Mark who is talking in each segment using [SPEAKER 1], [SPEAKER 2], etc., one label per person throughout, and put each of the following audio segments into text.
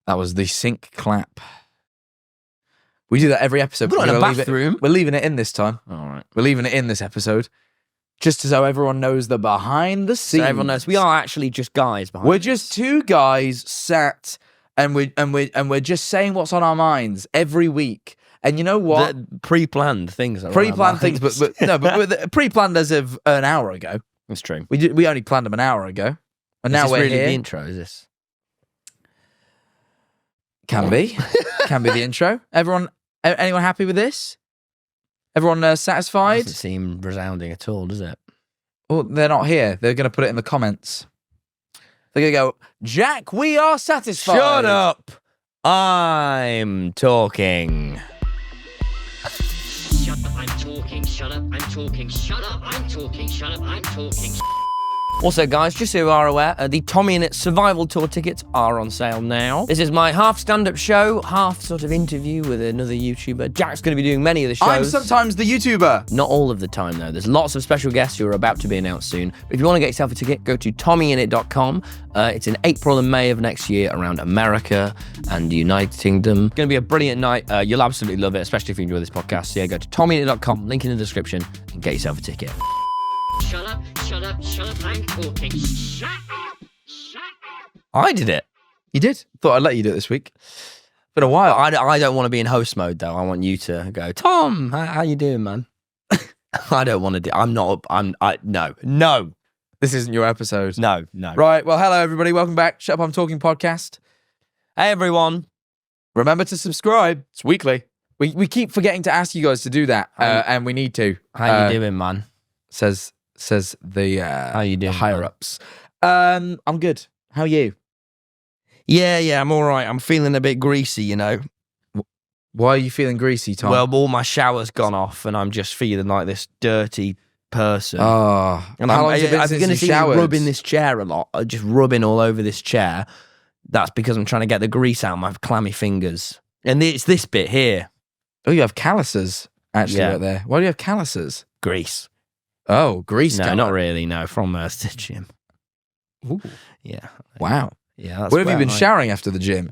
[SPEAKER 1] That was the sink clap. We do that every episode.
[SPEAKER 2] We're not in a bathroom.
[SPEAKER 1] We're leaving it in this time.
[SPEAKER 2] All right.
[SPEAKER 1] We're leaving it in this episode. Just so everyone knows the behind the scenes.
[SPEAKER 2] So everyone knows we are actually just guys behind
[SPEAKER 1] We're just two guys sat and we're just saying what's on our minds every week. And you know what?
[SPEAKER 2] The pre-planned things.
[SPEAKER 1] Pre-planned things, but pre-planned as of an hour ago.
[SPEAKER 2] That's true.
[SPEAKER 1] We only planned them an hour ago. And now we're
[SPEAKER 2] really
[SPEAKER 1] here.
[SPEAKER 2] The intro, is this?
[SPEAKER 1] Can be. Can be the intro. Anyone happy with this? Everyone satisfied?
[SPEAKER 2] Doesn't seem resounding at all, does it?
[SPEAKER 1] Well, they're not here. They're going to put it in the comments. They're going to go, Jack, we are satisfied.
[SPEAKER 2] Shut up. I'm talking.
[SPEAKER 3] Shut up, I'm talking. Shut up, I'm talking. Shut up, I'm talking. Shut up, I'm talking.
[SPEAKER 2] Also, guys, just so you are aware, the TommyInnit Survival Tour tickets are on sale now. This is my half stand-up show, half sort of interview with another YouTuber. Jack's going to be doing many of the shows.
[SPEAKER 1] I'm sometimes the YouTuber.
[SPEAKER 2] Not all of the time, though. There's lots of special guests who are about to be announced soon. But if you want to get yourself a ticket, go to TommyInnit.com. It's in April and May of next year around America and the United Kingdom. It's going to be a brilliant night. You'll absolutely love it, especially if you enjoy this podcast. So yeah, go to TommyInnit.com, link in the description, and get yourself a ticket.
[SPEAKER 3] Shut up, shut up, shut up, I'm talking. Shut up, shut up.
[SPEAKER 2] I did it.
[SPEAKER 1] You did? Thought I'd let you do it this week. Been a while.
[SPEAKER 2] I don't want to be in host mode, though. I want you to go, Tom, how you doing, man? I don't want to do. No.
[SPEAKER 1] This isn't your episode.
[SPEAKER 2] No.
[SPEAKER 1] Right, well, hello, everybody. Welcome back. Shut Up, I'm Talking podcast.
[SPEAKER 2] Hey, everyone.
[SPEAKER 1] Remember to subscribe. It's weekly. We keep forgetting to ask you guys to do that, and we need to.
[SPEAKER 2] How you doing, man?
[SPEAKER 1] Says the
[SPEAKER 2] how you doing,
[SPEAKER 1] higher ups. I'm good. How are you?
[SPEAKER 2] Yeah, I'm all right. I'm feeling a bit greasy, you know.
[SPEAKER 1] Why are you feeling greasy, Tom?
[SPEAKER 2] Well, all my shower's gone off, and I'm just feeling like this dirty person.
[SPEAKER 1] Oh,
[SPEAKER 2] and
[SPEAKER 1] how long has it been
[SPEAKER 2] I'm
[SPEAKER 1] since
[SPEAKER 2] going to
[SPEAKER 1] you
[SPEAKER 2] see
[SPEAKER 1] showered?
[SPEAKER 2] me rubbing this chair a lot, just rubbing all over this chair. That's because I'm trying to get the grease out of my clammy fingers. And it's this bit here.
[SPEAKER 1] Oh, you have calluses actually
[SPEAKER 2] Yeah.
[SPEAKER 1] right there. Why do you have calluses?
[SPEAKER 2] Grease.
[SPEAKER 1] Oh, grease.
[SPEAKER 2] No,
[SPEAKER 1] colour.
[SPEAKER 2] not really. No, from the gym.
[SPEAKER 1] Ooh.
[SPEAKER 2] Yeah.
[SPEAKER 1] Wow.
[SPEAKER 2] Yeah. That's
[SPEAKER 1] Where have you been
[SPEAKER 2] I-
[SPEAKER 1] showering after the gym?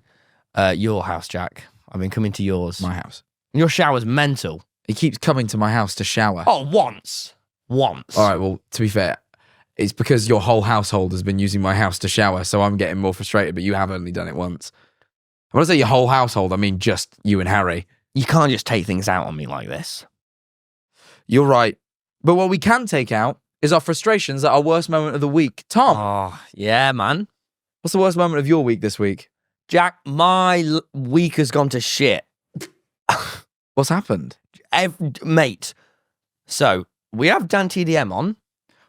[SPEAKER 2] Your house, Jack. I've been coming to yours.
[SPEAKER 1] My house.
[SPEAKER 2] Your shower's mental.
[SPEAKER 1] He keeps coming to my house to shower.
[SPEAKER 2] Oh, once. All
[SPEAKER 1] right, well, to be fair, it's because your whole household has been using my house to shower, so I'm getting more frustrated, but you have only done it once. When I say your whole household, I mean just you and Harry.
[SPEAKER 2] You can't just take things out on me like this.
[SPEAKER 1] You're right. But what we can take out is our frustrations at our worst moment of the week. Tom,
[SPEAKER 2] Oh, yeah, man.
[SPEAKER 1] what's the worst moment of your week this week?
[SPEAKER 2] Jack, my week has gone to shit.
[SPEAKER 1] What's happened?
[SPEAKER 2] Mate, so we have Dan TDM on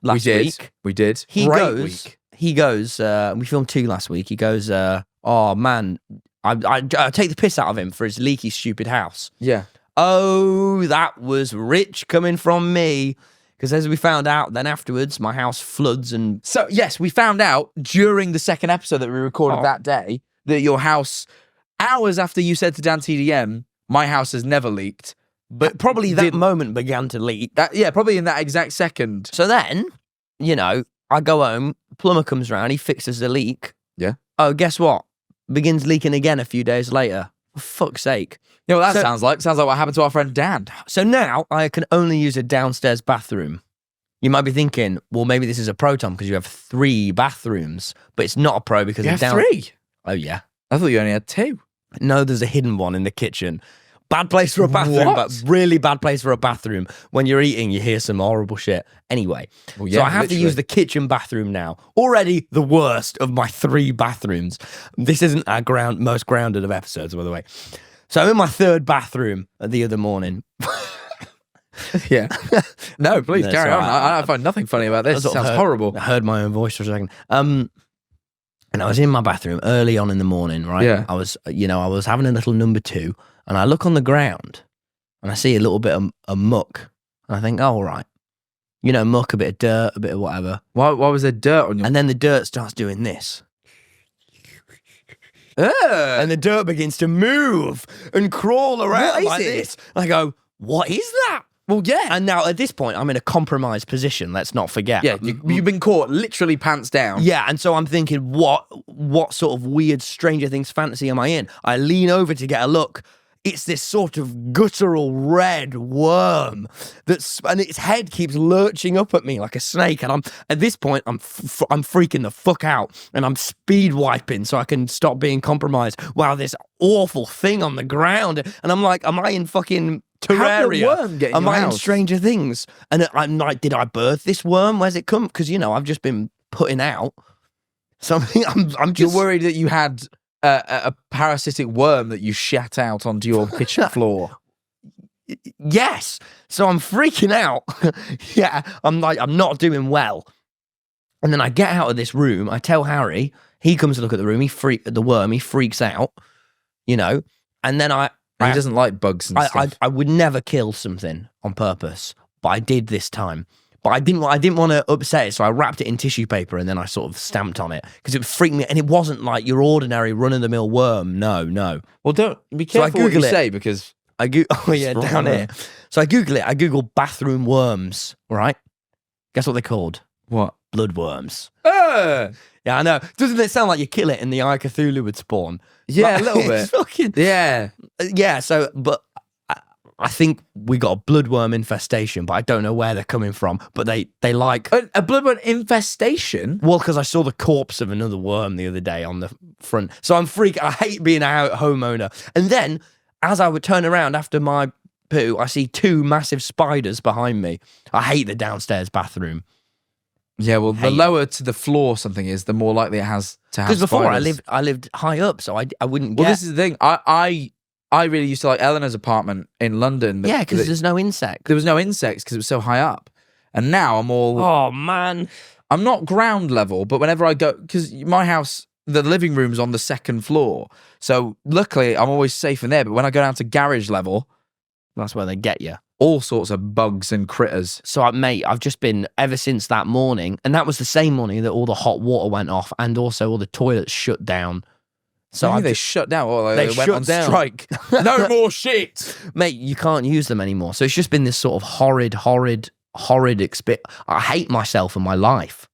[SPEAKER 2] last week.
[SPEAKER 1] We did.
[SPEAKER 2] He
[SPEAKER 1] Great
[SPEAKER 2] goes,
[SPEAKER 1] week.
[SPEAKER 2] we filmed 2 last week. He goes, oh man, I take the piss out of him for his leaky, stupid house.
[SPEAKER 1] Yeah.
[SPEAKER 2] Oh, that was rich coming from me. Because as we found out, then afterwards, my house floods and...
[SPEAKER 1] So, yes, we found out during the second episode that we recorded that day that your house, hours after you said to Dan TDM, my house has never leaked.
[SPEAKER 2] But probably that moment began to leak.
[SPEAKER 1] Probably in that exact second.
[SPEAKER 2] So then, you know, I go home, plumber comes around, he fixes the leak.
[SPEAKER 1] Yeah.
[SPEAKER 2] Oh, guess what? Begins leaking again a few days later. For fuck's sake.
[SPEAKER 1] You know what that sounds like? Sounds like what happened to our friend Dan.
[SPEAKER 2] So now I can only use a downstairs bathroom. You might be thinking, well, maybe this is a pro, Tom, because you have 3 bathrooms. But it's not a pro because
[SPEAKER 1] You
[SPEAKER 2] it's
[SPEAKER 1] have
[SPEAKER 2] down.
[SPEAKER 1] 3?
[SPEAKER 2] Oh, yeah.
[SPEAKER 1] I thought you only had 2.
[SPEAKER 2] No, there's a hidden one in the kitchen. Bad place for a bathroom,
[SPEAKER 1] What?
[SPEAKER 2] but really bad place for a bathroom. When you're eating, you hear some horrible shit. Anyway,
[SPEAKER 1] Well,
[SPEAKER 2] so
[SPEAKER 1] yeah,
[SPEAKER 2] I have
[SPEAKER 1] literally.
[SPEAKER 2] to use the kitchen bathroom now. Already the worst of my 3 bathrooms. This isn't our most grounded of episodes, by the way. So I'm in my 3rd bathroom the other morning.
[SPEAKER 1] Yeah. No, please
[SPEAKER 2] No,
[SPEAKER 1] carry
[SPEAKER 2] it's
[SPEAKER 1] on.
[SPEAKER 2] all right.
[SPEAKER 1] I find nothing funny about this. It
[SPEAKER 2] I sort of
[SPEAKER 1] sounds horrible.
[SPEAKER 2] I heard my own voice for a second. And I was in my bathroom early on in the morning, right?
[SPEAKER 1] Yeah.
[SPEAKER 2] I was having a little number 2, and I look on the ground, and I see a little bit of muck, and I think, oh, all right. You know, muck, a bit of dirt, a bit of whatever.
[SPEAKER 1] Why was there dirt on your...
[SPEAKER 2] And then the dirt starts doing this.
[SPEAKER 1] Ugh.
[SPEAKER 2] And the dirt begins to move and crawl around
[SPEAKER 1] What is
[SPEAKER 2] like
[SPEAKER 1] it?
[SPEAKER 2] this. And I go, what is that?
[SPEAKER 1] Well, yeah.
[SPEAKER 2] And now at this point, I'm in a compromised position. Let's not forget.
[SPEAKER 1] Yeah, you've been caught literally pants down.
[SPEAKER 2] Yeah, and so I'm thinking, what sort of weird Stranger Things fantasy am I in? I lean over to get a look. It's this sort of guttural red worm and its head keeps lurching up at me like a snake. And I'm at this point, I'm freaking the fuck out, and I'm speed wiping so I can stop being compromised. Wow, this awful thing on the ground, and I'm like, am I in fucking Terraria?
[SPEAKER 1] How did a worm get in
[SPEAKER 2] Am
[SPEAKER 1] your
[SPEAKER 2] I in
[SPEAKER 1] house?
[SPEAKER 2] Stranger Things? And I'm like, did I birth this worm? Where's it come? Because I've just been putting out something. I'm just
[SPEAKER 1] You're worried that you had a parasitic worm that you shat out onto your kitchen floor.
[SPEAKER 2] Yes. So I'm freaking out. Yeah. I'm like, I'm not doing well. And then I get out of this room. I tell Harry. He comes to look at the room. He freaks out. And then
[SPEAKER 1] He doesn't like bugs and stuff.
[SPEAKER 2] I would never kill something on purpose, but I did this time. But I didn't want to upset it, so I wrapped it in tissue paper and then I sort of stamped on it because it freaked me. And it wasn't like your ordinary run-of-the-mill worm. No.
[SPEAKER 1] Well, don't be careful what you say, because
[SPEAKER 2] oh yeah, down here. So I Google it. I Google bathroom worms. Right? Guess what they're called?
[SPEAKER 1] what?
[SPEAKER 2] Bloodworms.
[SPEAKER 1] Uh,
[SPEAKER 2] Yeah, I know. Doesn't it sound like you kill it and the Eye of Cthulhu would spawn?
[SPEAKER 1] Yeah,
[SPEAKER 2] Like,
[SPEAKER 1] a little
[SPEAKER 2] it's
[SPEAKER 1] bit.
[SPEAKER 2] fucking,
[SPEAKER 1] Yeah.
[SPEAKER 2] yeah. So, but I think we got a bloodworm infestation, but I don't know where they're coming from. But they like.
[SPEAKER 1] A bloodworm infestation?
[SPEAKER 2] Well, because I saw the corpse of another worm the other day on the front. So I'm freaking. I hate being a homeowner. And then, as I would turn around after my poo, I see two massive spiders behind me. I hate the downstairs bathroom.
[SPEAKER 1] Yeah, well, the lower to the floor something is, the more likely it has to have
[SPEAKER 2] Because before
[SPEAKER 1] spiders.
[SPEAKER 2] I lived high up, so I wouldn't
[SPEAKER 1] Well,
[SPEAKER 2] get.
[SPEAKER 1] this is the thing. I really used to like Eleanor's apartment in London.
[SPEAKER 2] Yeah, because there's no insect.
[SPEAKER 1] there was no insects because it was so high up. And now I'm all...
[SPEAKER 2] Oh, man.
[SPEAKER 1] I'm not ground level, but whenever I go... Because my house, the living room's on the second floor. So luckily, I'm always safe in there. But when I go down to garage level,
[SPEAKER 2] That's where they get you.
[SPEAKER 1] all sorts of bugs and critters.
[SPEAKER 2] So, mate, I've just been, ever since that morning, and that was the same morning that all the hot water went off and also all the toilets shut down. So
[SPEAKER 1] Maybe
[SPEAKER 2] I've
[SPEAKER 1] they
[SPEAKER 2] just,
[SPEAKER 1] shut down. Or
[SPEAKER 2] They
[SPEAKER 1] went
[SPEAKER 2] shut
[SPEAKER 1] on
[SPEAKER 2] down.
[SPEAKER 1] strike. No more shit.
[SPEAKER 2] mate, you can't use them anymore. So it's just been this sort of horrid experience. I hate myself and my life.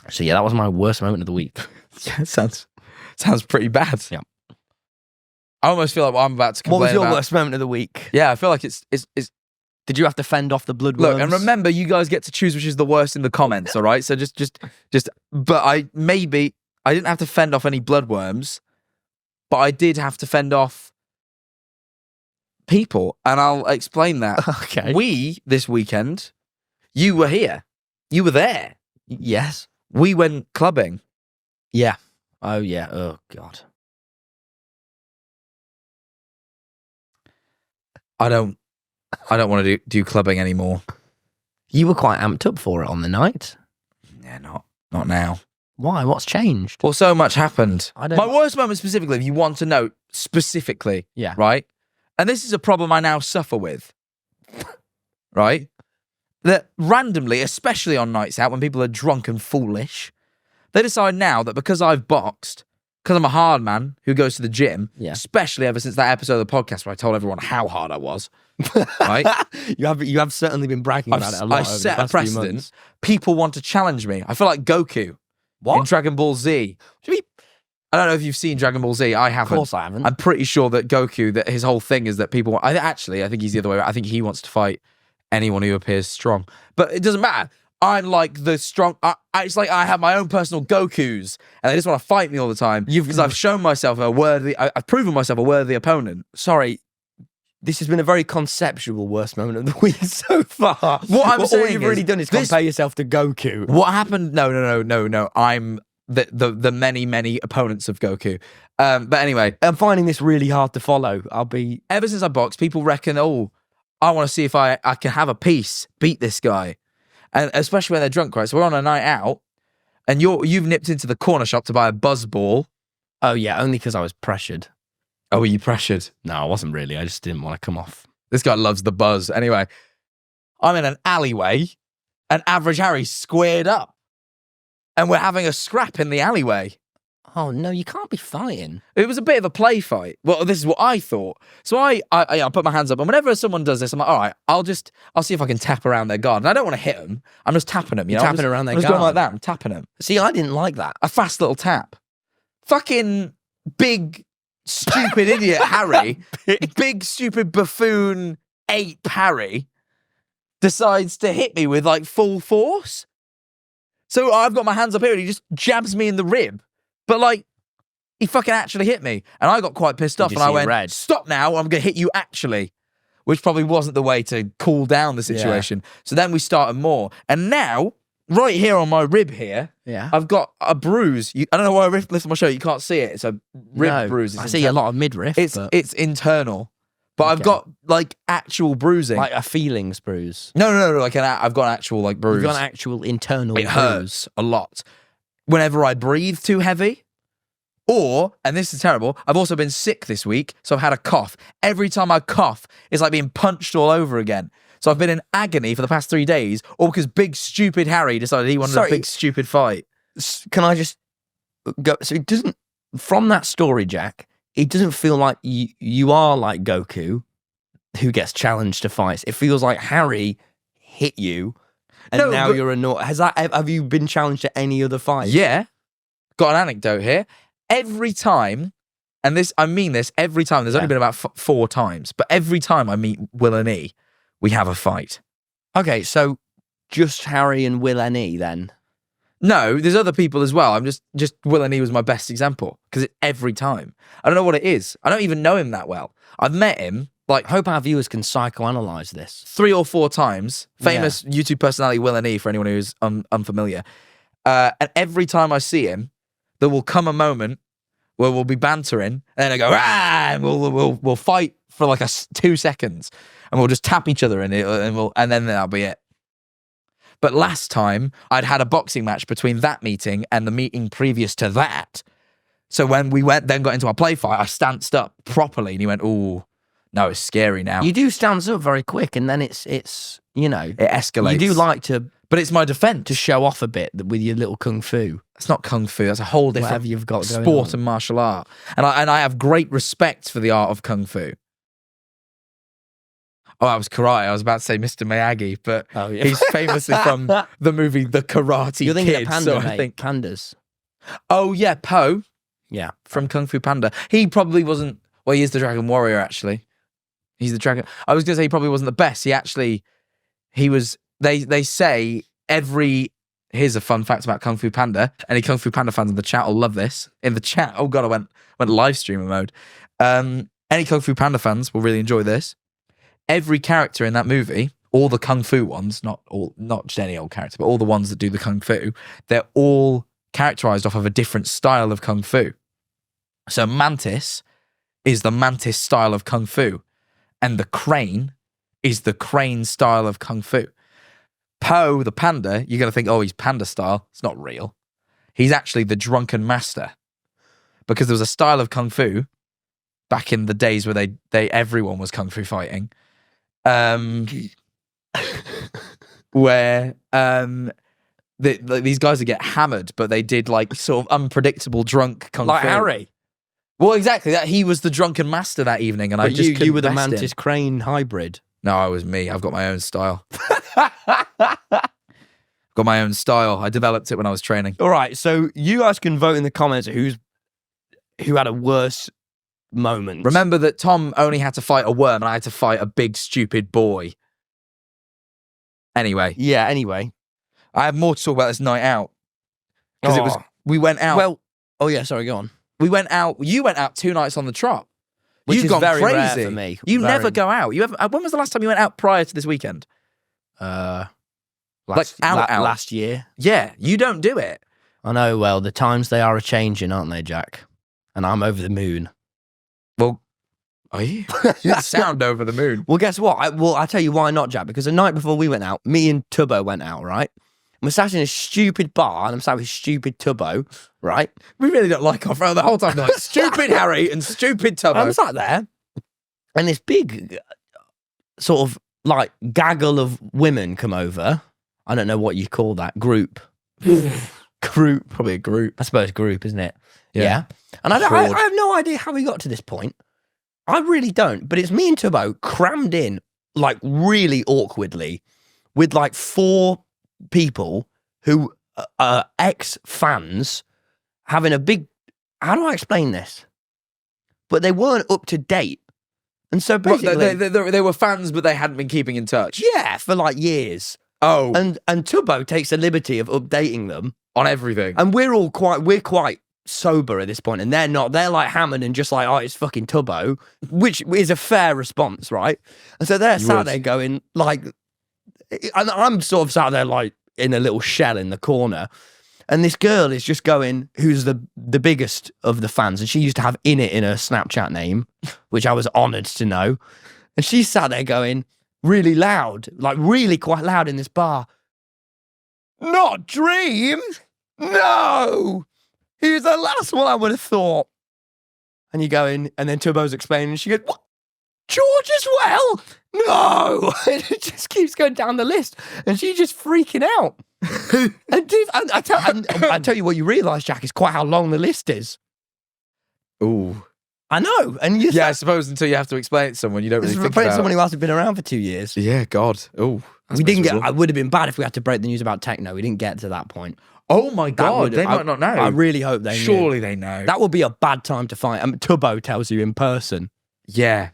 [SPEAKER 2] So yeah, that was my worst moment of the week.
[SPEAKER 1] Yeah, sounds pretty bad.
[SPEAKER 2] Yeah.
[SPEAKER 1] I almost feel like I'm about to complain
[SPEAKER 2] What was your
[SPEAKER 1] about...
[SPEAKER 2] worst moment of the week?
[SPEAKER 1] Yeah, I feel like it's...
[SPEAKER 2] Did you have to fend off the bloodworms?
[SPEAKER 1] Look, and remember, you guys get to choose which is the worst in the comments, all right? So just... But I didn't have to fend off any bloodworms, but I did have to fend off people, and I'll explain that.
[SPEAKER 2] Okay.
[SPEAKER 1] We, this weekend, you were here. You were there.
[SPEAKER 2] Yes.
[SPEAKER 1] We went clubbing.
[SPEAKER 2] Yeah. Oh yeah. Oh God.
[SPEAKER 1] I don't want to do clubbing anymore.
[SPEAKER 2] You were quite amped up for it on the night.
[SPEAKER 1] Yeah, not now.
[SPEAKER 2] Why? What's changed?
[SPEAKER 1] Well, so much happened.
[SPEAKER 2] I don't-
[SPEAKER 1] My worst moment specifically, if you want to know specifically,
[SPEAKER 2] Yeah.
[SPEAKER 1] right? And this is a problem I now suffer with, right? That randomly, especially on nights out when people are drunk and foolish, they decide now that because I've boxed, because I'm a hard man who goes to the gym,
[SPEAKER 2] Yeah.
[SPEAKER 1] especially ever since that episode of the podcast where I told everyone how hard I was, right?
[SPEAKER 2] You have certainly been bragging about it a lot.
[SPEAKER 1] I
[SPEAKER 2] over the
[SPEAKER 1] set a
[SPEAKER 2] past few
[SPEAKER 1] precedent.
[SPEAKER 2] months.
[SPEAKER 1] People want to challenge me. I feel like Goku in Dragon Ball Z. I don't know if you've seen Dragon Ball Z. I haven't.
[SPEAKER 2] Of course I haven't.
[SPEAKER 1] I'm pretty sure that Goku, that his whole thing is that people... I think he's the other way around. I think he wants to fight anyone who appears strong. But it doesn't matter. I'm like the strong... it's like I have my own personal Gokus, and they just want to fight me all the time because I've shown myself a worthy... I've proven myself a worthy opponent.
[SPEAKER 2] Sorry, this has been a very conceptual worst moment of the week so far.
[SPEAKER 1] What I'm saying
[SPEAKER 2] all you've
[SPEAKER 1] is
[SPEAKER 2] really done is
[SPEAKER 1] this-
[SPEAKER 2] compare yourself to Goku.
[SPEAKER 1] What happened? No. I'm the many opponents of Goku. But anyway,
[SPEAKER 2] I'm finding this really hard to follow.
[SPEAKER 1] ever since I boxed, people reckon, oh, I want to see if I can have a piece, beat this guy. And especially when they're drunk, right? So we're on a night out, and you've nipped into the corner shop to buy a buzz ball.
[SPEAKER 2] Oh yeah, only because I was pressured.
[SPEAKER 1] Oh, were you pressured?
[SPEAKER 2] No, I wasn't really. I just didn't want to come off.
[SPEAKER 1] This guy loves the buzz. Anyway, I'm in an alleyway, and Average Harry's squared up. And we're having a scrap in the alleyway.
[SPEAKER 2] Oh, no, you can't be fighting.
[SPEAKER 1] It was a bit of a play fight. Well, this is what I thought. So I put my hands up, and whenever someone does this, I'm like, all right, I'll see if I can tap around their guard. And I don't want to hit them. I'm just tapping them.
[SPEAKER 2] You're tapping around their
[SPEAKER 1] I'm just going
[SPEAKER 2] guard.
[SPEAKER 1] like that. I'm tapping them.
[SPEAKER 2] See, I didn't like that.
[SPEAKER 1] A fast little tap. Fucking big, stupid idiot Harry, big, stupid buffoon ape Harry, decides to hit me with like full force. So I've got my hands up here, and he just jabs me in the rib. But like, he fucking actually hit me. And I got quite pissed off, and I went,
[SPEAKER 2] red?
[SPEAKER 1] stop now, I'm going to hit you actually. Which probably wasn't the way to cool down the situation. Yeah. So then we started more. And now, right here on my rib here, I've got a bruise. I don't know why I lifted my shirt, you can't see it. It's a rib bruise.
[SPEAKER 2] I see a lot of midriff.
[SPEAKER 1] It's internal. But I've got like actual bruising.
[SPEAKER 2] Like a feelings bruise.
[SPEAKER 1] No. Like I've got an actual like bruise.
[SPEAKER 2] You've got an actual internal bruise.
[SPEAKER 1] It hurts a lot. Whenever I breathe too heavy, and this is terrible, I've also been sick this week, so I've had a cough. Every time I cough, it's like being punched all over again. So I've been in agony for the past 3 days, all because big stupid Harry decided he wanted a big stupid fight.
[SPEAKER 2] Can I just go? So it doesn't, from that story, Jack, it doesn't feel like you are like Goku, who gets challenged to fights. It feels like Harry hit you, and now you're annoyed. Have you been challenged to any other fight?
[SPEAKER 1] Yeah. Got an anecdote here. Every time, and I mean this every time, there's only been about 4 times, but every time I meet Will and E, we have a fight.
[SPEAKER 2] Okay, so just Harry and Will and E then?
[SPEAKER 1] No, there's other people as well. I'm just Will and E was my best example, because every time. I don't know what it is. I don't even know him that well. I've met him, like,
[SPEAKER 2] hope our viewers can psychoanalyze this.
[SPEAKER 1] 3 or 4 times. Famous YouTube personality Will and E, for anyone who's unfamiliar. And every time I see him, there will come a moment where we'll be bantering, and then I go, and we'll fight for like 2 seconds, and we'll just tap each other, and then that'll be it. But last time, I'd had a boxing match between that meeting and the meeting previous to that. So when we got into our play fight, I stanced up properly, and he went, "Ooh, no, it's scary now."
[SPEAKER 2] You do stand up very quick, and then it's it
[SPEAKER 1] escalates.
[SPEAKER 2] You do like to.
[SPEAKER 1] But it's my defense.
[SPEAKER 2] To show off a bit with your little kung fu.
[SPEAKER 1] It's not kung fu. That's a whole different
[SPEAKER 2] Whatever you've got going
[SPEAKER 1] sport
[SPEAKER 2] on.
[SPEAKER 1] and martial art. And I have great respect for the art of kung fu. Oh, I was karate. I was about to say Mr. Miyagi, but he's famously from the movie The Karate
[SPEAKER 2] You're thinking
[SPEAKER 1] Kid.
[SPEAKER 2] of Panda,
[SPEAKER 1] so
[SPEAKER 2] mate.
[SPEAKER 1] I think
[SPEAKER 2] Pandas.
[SPEAKER 1] Oh yeah, Po.
[SPEAKER 2] Yeah,
[SPEAKER 1] from Kung Fu Panda. He probably wasn't. Well, he is the Dragon Warrior. Actually, he's the dragon. I was gonna say he probably wasn't the best. He was. They say here's a fun fact about Kung Fu Panda. Any Kung Fu Panda fans in the chat will love this. In the chat, oh god, I went live streamer mode. Any Kung Fu Panda fans will really enjoy this. Every character in that movie, all the Kung Fu ones, not just any old character, but all the ones that do the Kung Fu, they're all characterized off of a different style of Kung Fu. So Mantis is the Mantis style of Kung Fu, and the Crane is the Crane style of Kung Fu. Po, the panda, you're going to think, oh, he's panda style. It's not real. He's actually the drunken master, because there was a style of Kung Fu back in the days where everyone was Kung Fu fighting, where these guys would get hammered, but they did like sort of unpredictable drunk Kung Fu.
[SPEAKER 2] Like Harry.
[SPEAKER 1] Well, exactly. That he was the drunken master that evening, and
[SPEAKER 2] but you were the Mantis Crane hybrid.
[SPEAKER 1] No, I was me. I've got my own style. Got my own style. I developed it when I was training.
[SPEAKER 2] All right, so you guys can vote in the comments who had a worse moment.
[SPEAKER 1] Remember that Tom only had to fight a worm, and I had to fight a big stupid boy. Anyway.
[SPEAKER 2] Yeah, anyway.
[SPEAKER 1] I have more to talk about this night out. Because we went out.
[SPEAKER 2] Well, oh yeah, sorry, go on.
[SPEAKER 1] We went out. You went out 2 nights on the trot.
[SPEAKER 2] Which
[SPEAKER 1] You've
[SPEAKER 2] is
[SPEAKER 1] gone
[SPEAKER 2] very
[SPEAKER 1] crazy.
[SPEAKER 2] rare for me.
[SPEAKER 1] You never go out. When was the last time you went out prior to this weekend?
[SPEAKER 2] Last year.
[SPEAKER 1] Yeah, you don't do it.
[SPEAKER 2] I know. Well, the times they are a changing, aren't they, Jack? And I'm over the moon.
[SPEAKER 1] Well, are you? You sound over the moon.
[SPEAKER 2] Well, guess what? I'll tell you why not, Jack. Because the night before we went out, me and Tubbo went out, right? We're sat in a stupid bar, and I'm sat with stupid Tubbo, right?
[SPEAKER 1] We really don't like our friend the whole time. Like, stupid Harry and stupid Tubbo.
[SPEAKER 2] I'm sat there, and this big sort of like gaggle of women come over. I don't know what you call that group. Group.
[SPEAKER 1] Probably a group.
[SPEAKER 2] I suppose group, isn't it?
[SPEAKER 1] Yeah.
[SPEAKER 2] And I
[SPEAKER 1] Fraud.
[SPEAKER 2] have no idea how we got to this point. I really don't. But it's me and Tubbo crammed in, like, really awkwardly with, like, 4 people who are ex-fans having a big... How do I explain this? But they weren't up to date. And so basically...
[SPEAKER 1] They were fans, but they hadn't been keeping in touch.
[SPEAKER 2] Yeah, for, like, years.
[SPEAKER 1] Oh.
[SPEAKER 2] And Tubbo takes the liberty of updating them.
[SPEAKER 1] On everything.
[SPEAKER 2] And we're quite sober at this point, and they're not. They're like hammered and just like, oh, it's fucking Tubbo, which is a fair response, right? And so they're sat there going like, and I'm sort of sat there like in a little shell in the corner, and this girl is just going, who's the biggest of the fans, and she used to have Innit in her Snapchat name, which I was honoured to know, and she sat there going really loud, like really quite loud in this bar. Not Dream, no. He was the last one I would have thought. And you go in, and then Tubbo's explaining, and she goes, what? George as well? No. And it just keeps going down the list. And she's just freaking out. and I tell you what you realise, Jack, is quite how long the list is.
[SPEAKER 1] Ooh.
[SPEAKER 2] I know. And you
[SPEAKER 1] I suppose until you have to explain it to someone, you don't really think about
[SPEAKER 2] someone who hasn't been around for 2 years.
[SPEAKER 1] Yeah, God. Ooh.
[SPEAKER 2] We didn't get... It would have been bad if we had to break the news about techno. We didn't get to that point.
[SPEAKER 1] Oh my God, they might not know.
[SPEAKER 2] I really hope they
[SPEAKER 1] Surely they know.
[SPEAKER 2] That would be a bad time to find. Tubbo tells you in person.
[SPEAKER 1] Yeah.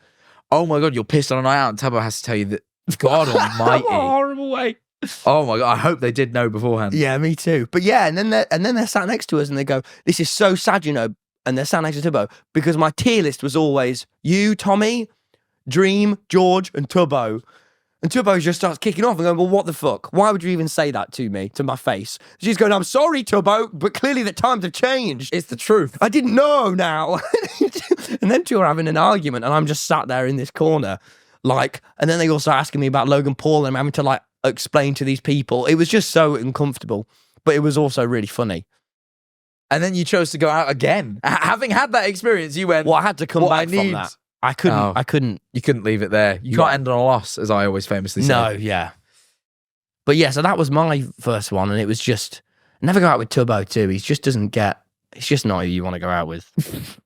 [SPEAKER 1] Oh my God, you're pissed on a night out and Tubbo has to tell you that. God almighty.
[SPEAKER 2] What a horrible way.
[SPEAKER 1] Oh my God, I hope they did know beforehand.
[SPEAKER 2] Yeah, me too. But yeah, and then they're sat next to us and they go, this is so sad, you know, and they're sat next to Tubbo because my tier list was always you, Tommy, Dream, George, and Tubbo. And Tubbo just starts kicking off and going, well, what the fuck? Why would you even say that to me, to my face? She's going, I'm sorry, Tubbo, but clearly the times have changed.
[SPEAKER 1] It's the truth.
[SPEAKER 2] I didn't know now. And then two are having an argument and I'm just sat there in this corner, like, and then they also asking me about Logan Paul and I'm having to, like, explain to these people. It was just so uncomfortable, but it was also really funny.
[SPEAKER 1] And then you chose to go out again. Having had that experience, you went,
[SPEAKER 2] well, I had to come back from that. I couldn't.
[SPEAKER 1] You couldn't leave it there. You can't end on a loss, as I always famously say.
[SPEAKER 2] No, yeah. But yeah, so that was my first one, and it was just, never go out with Tubbo too. He just doesn't get, it's just not who you want to go out with.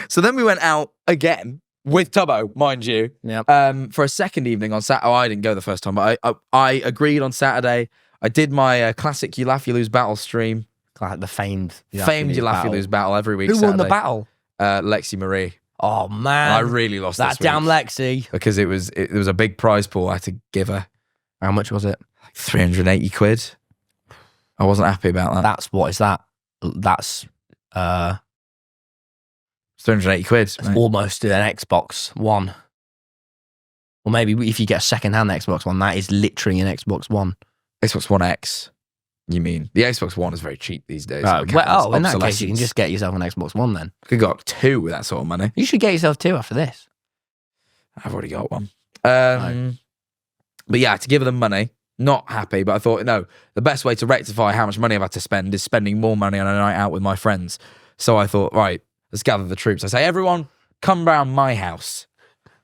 [SPEAKER 1] So then we went out again with Tubbo, mind you.
[SPEAKER 2] Yeah.
[SPEAKER 1] For a second evening on Saturday. Oh, I didn't go the first time, but I agreed on Saturday. I did my classic You Laugh, You Lose battle stream.
[SPEAKER 2] Like the famed
[SPEAKER 1] You Laugh, You Lose battle every week.
[SPEAKER 2] Who won the battle?
[SPEAKER 1] Lexi Marie.
[SPEAKER 2] Oh man,
[SPEAKER 1] and I really lost
[SPEAKER 2] that damn Lexi
[SPEAKER 1] because it was a big prize pool I had to give her.
[SPEAKER 2] How much was it?
[SPEAKER 1] Like 380 quid. I wasn't happy about that.
[SPEAKER 2] That's what is that? That's
[SPEAKER 1] 380 quid. Mate.
[SPEAKER 2] Almost an Xbox One. Or maybe if you get a second-hand Xbox One, that is literally an Xbox One.
[SPEAKER 1] Xbox One X. You mean the Xbox One is very cheap these days.
[SPEAKER 2] Well, in that case, you can just get yourself an Xbox One then.
[SPEAKER 1] Could go up 2 with that sort of money.
[SPEAKER 2] You should get yourself 2 after this.
[SPEAKER 1] I've already got one. But yeah, to give them money, not happy. But I thought, no, the best way to rectify how much money I've had to spend is spending more money on a night out with my friends. So I thought, right, let's gather the troops. I say, everyone, come round my house.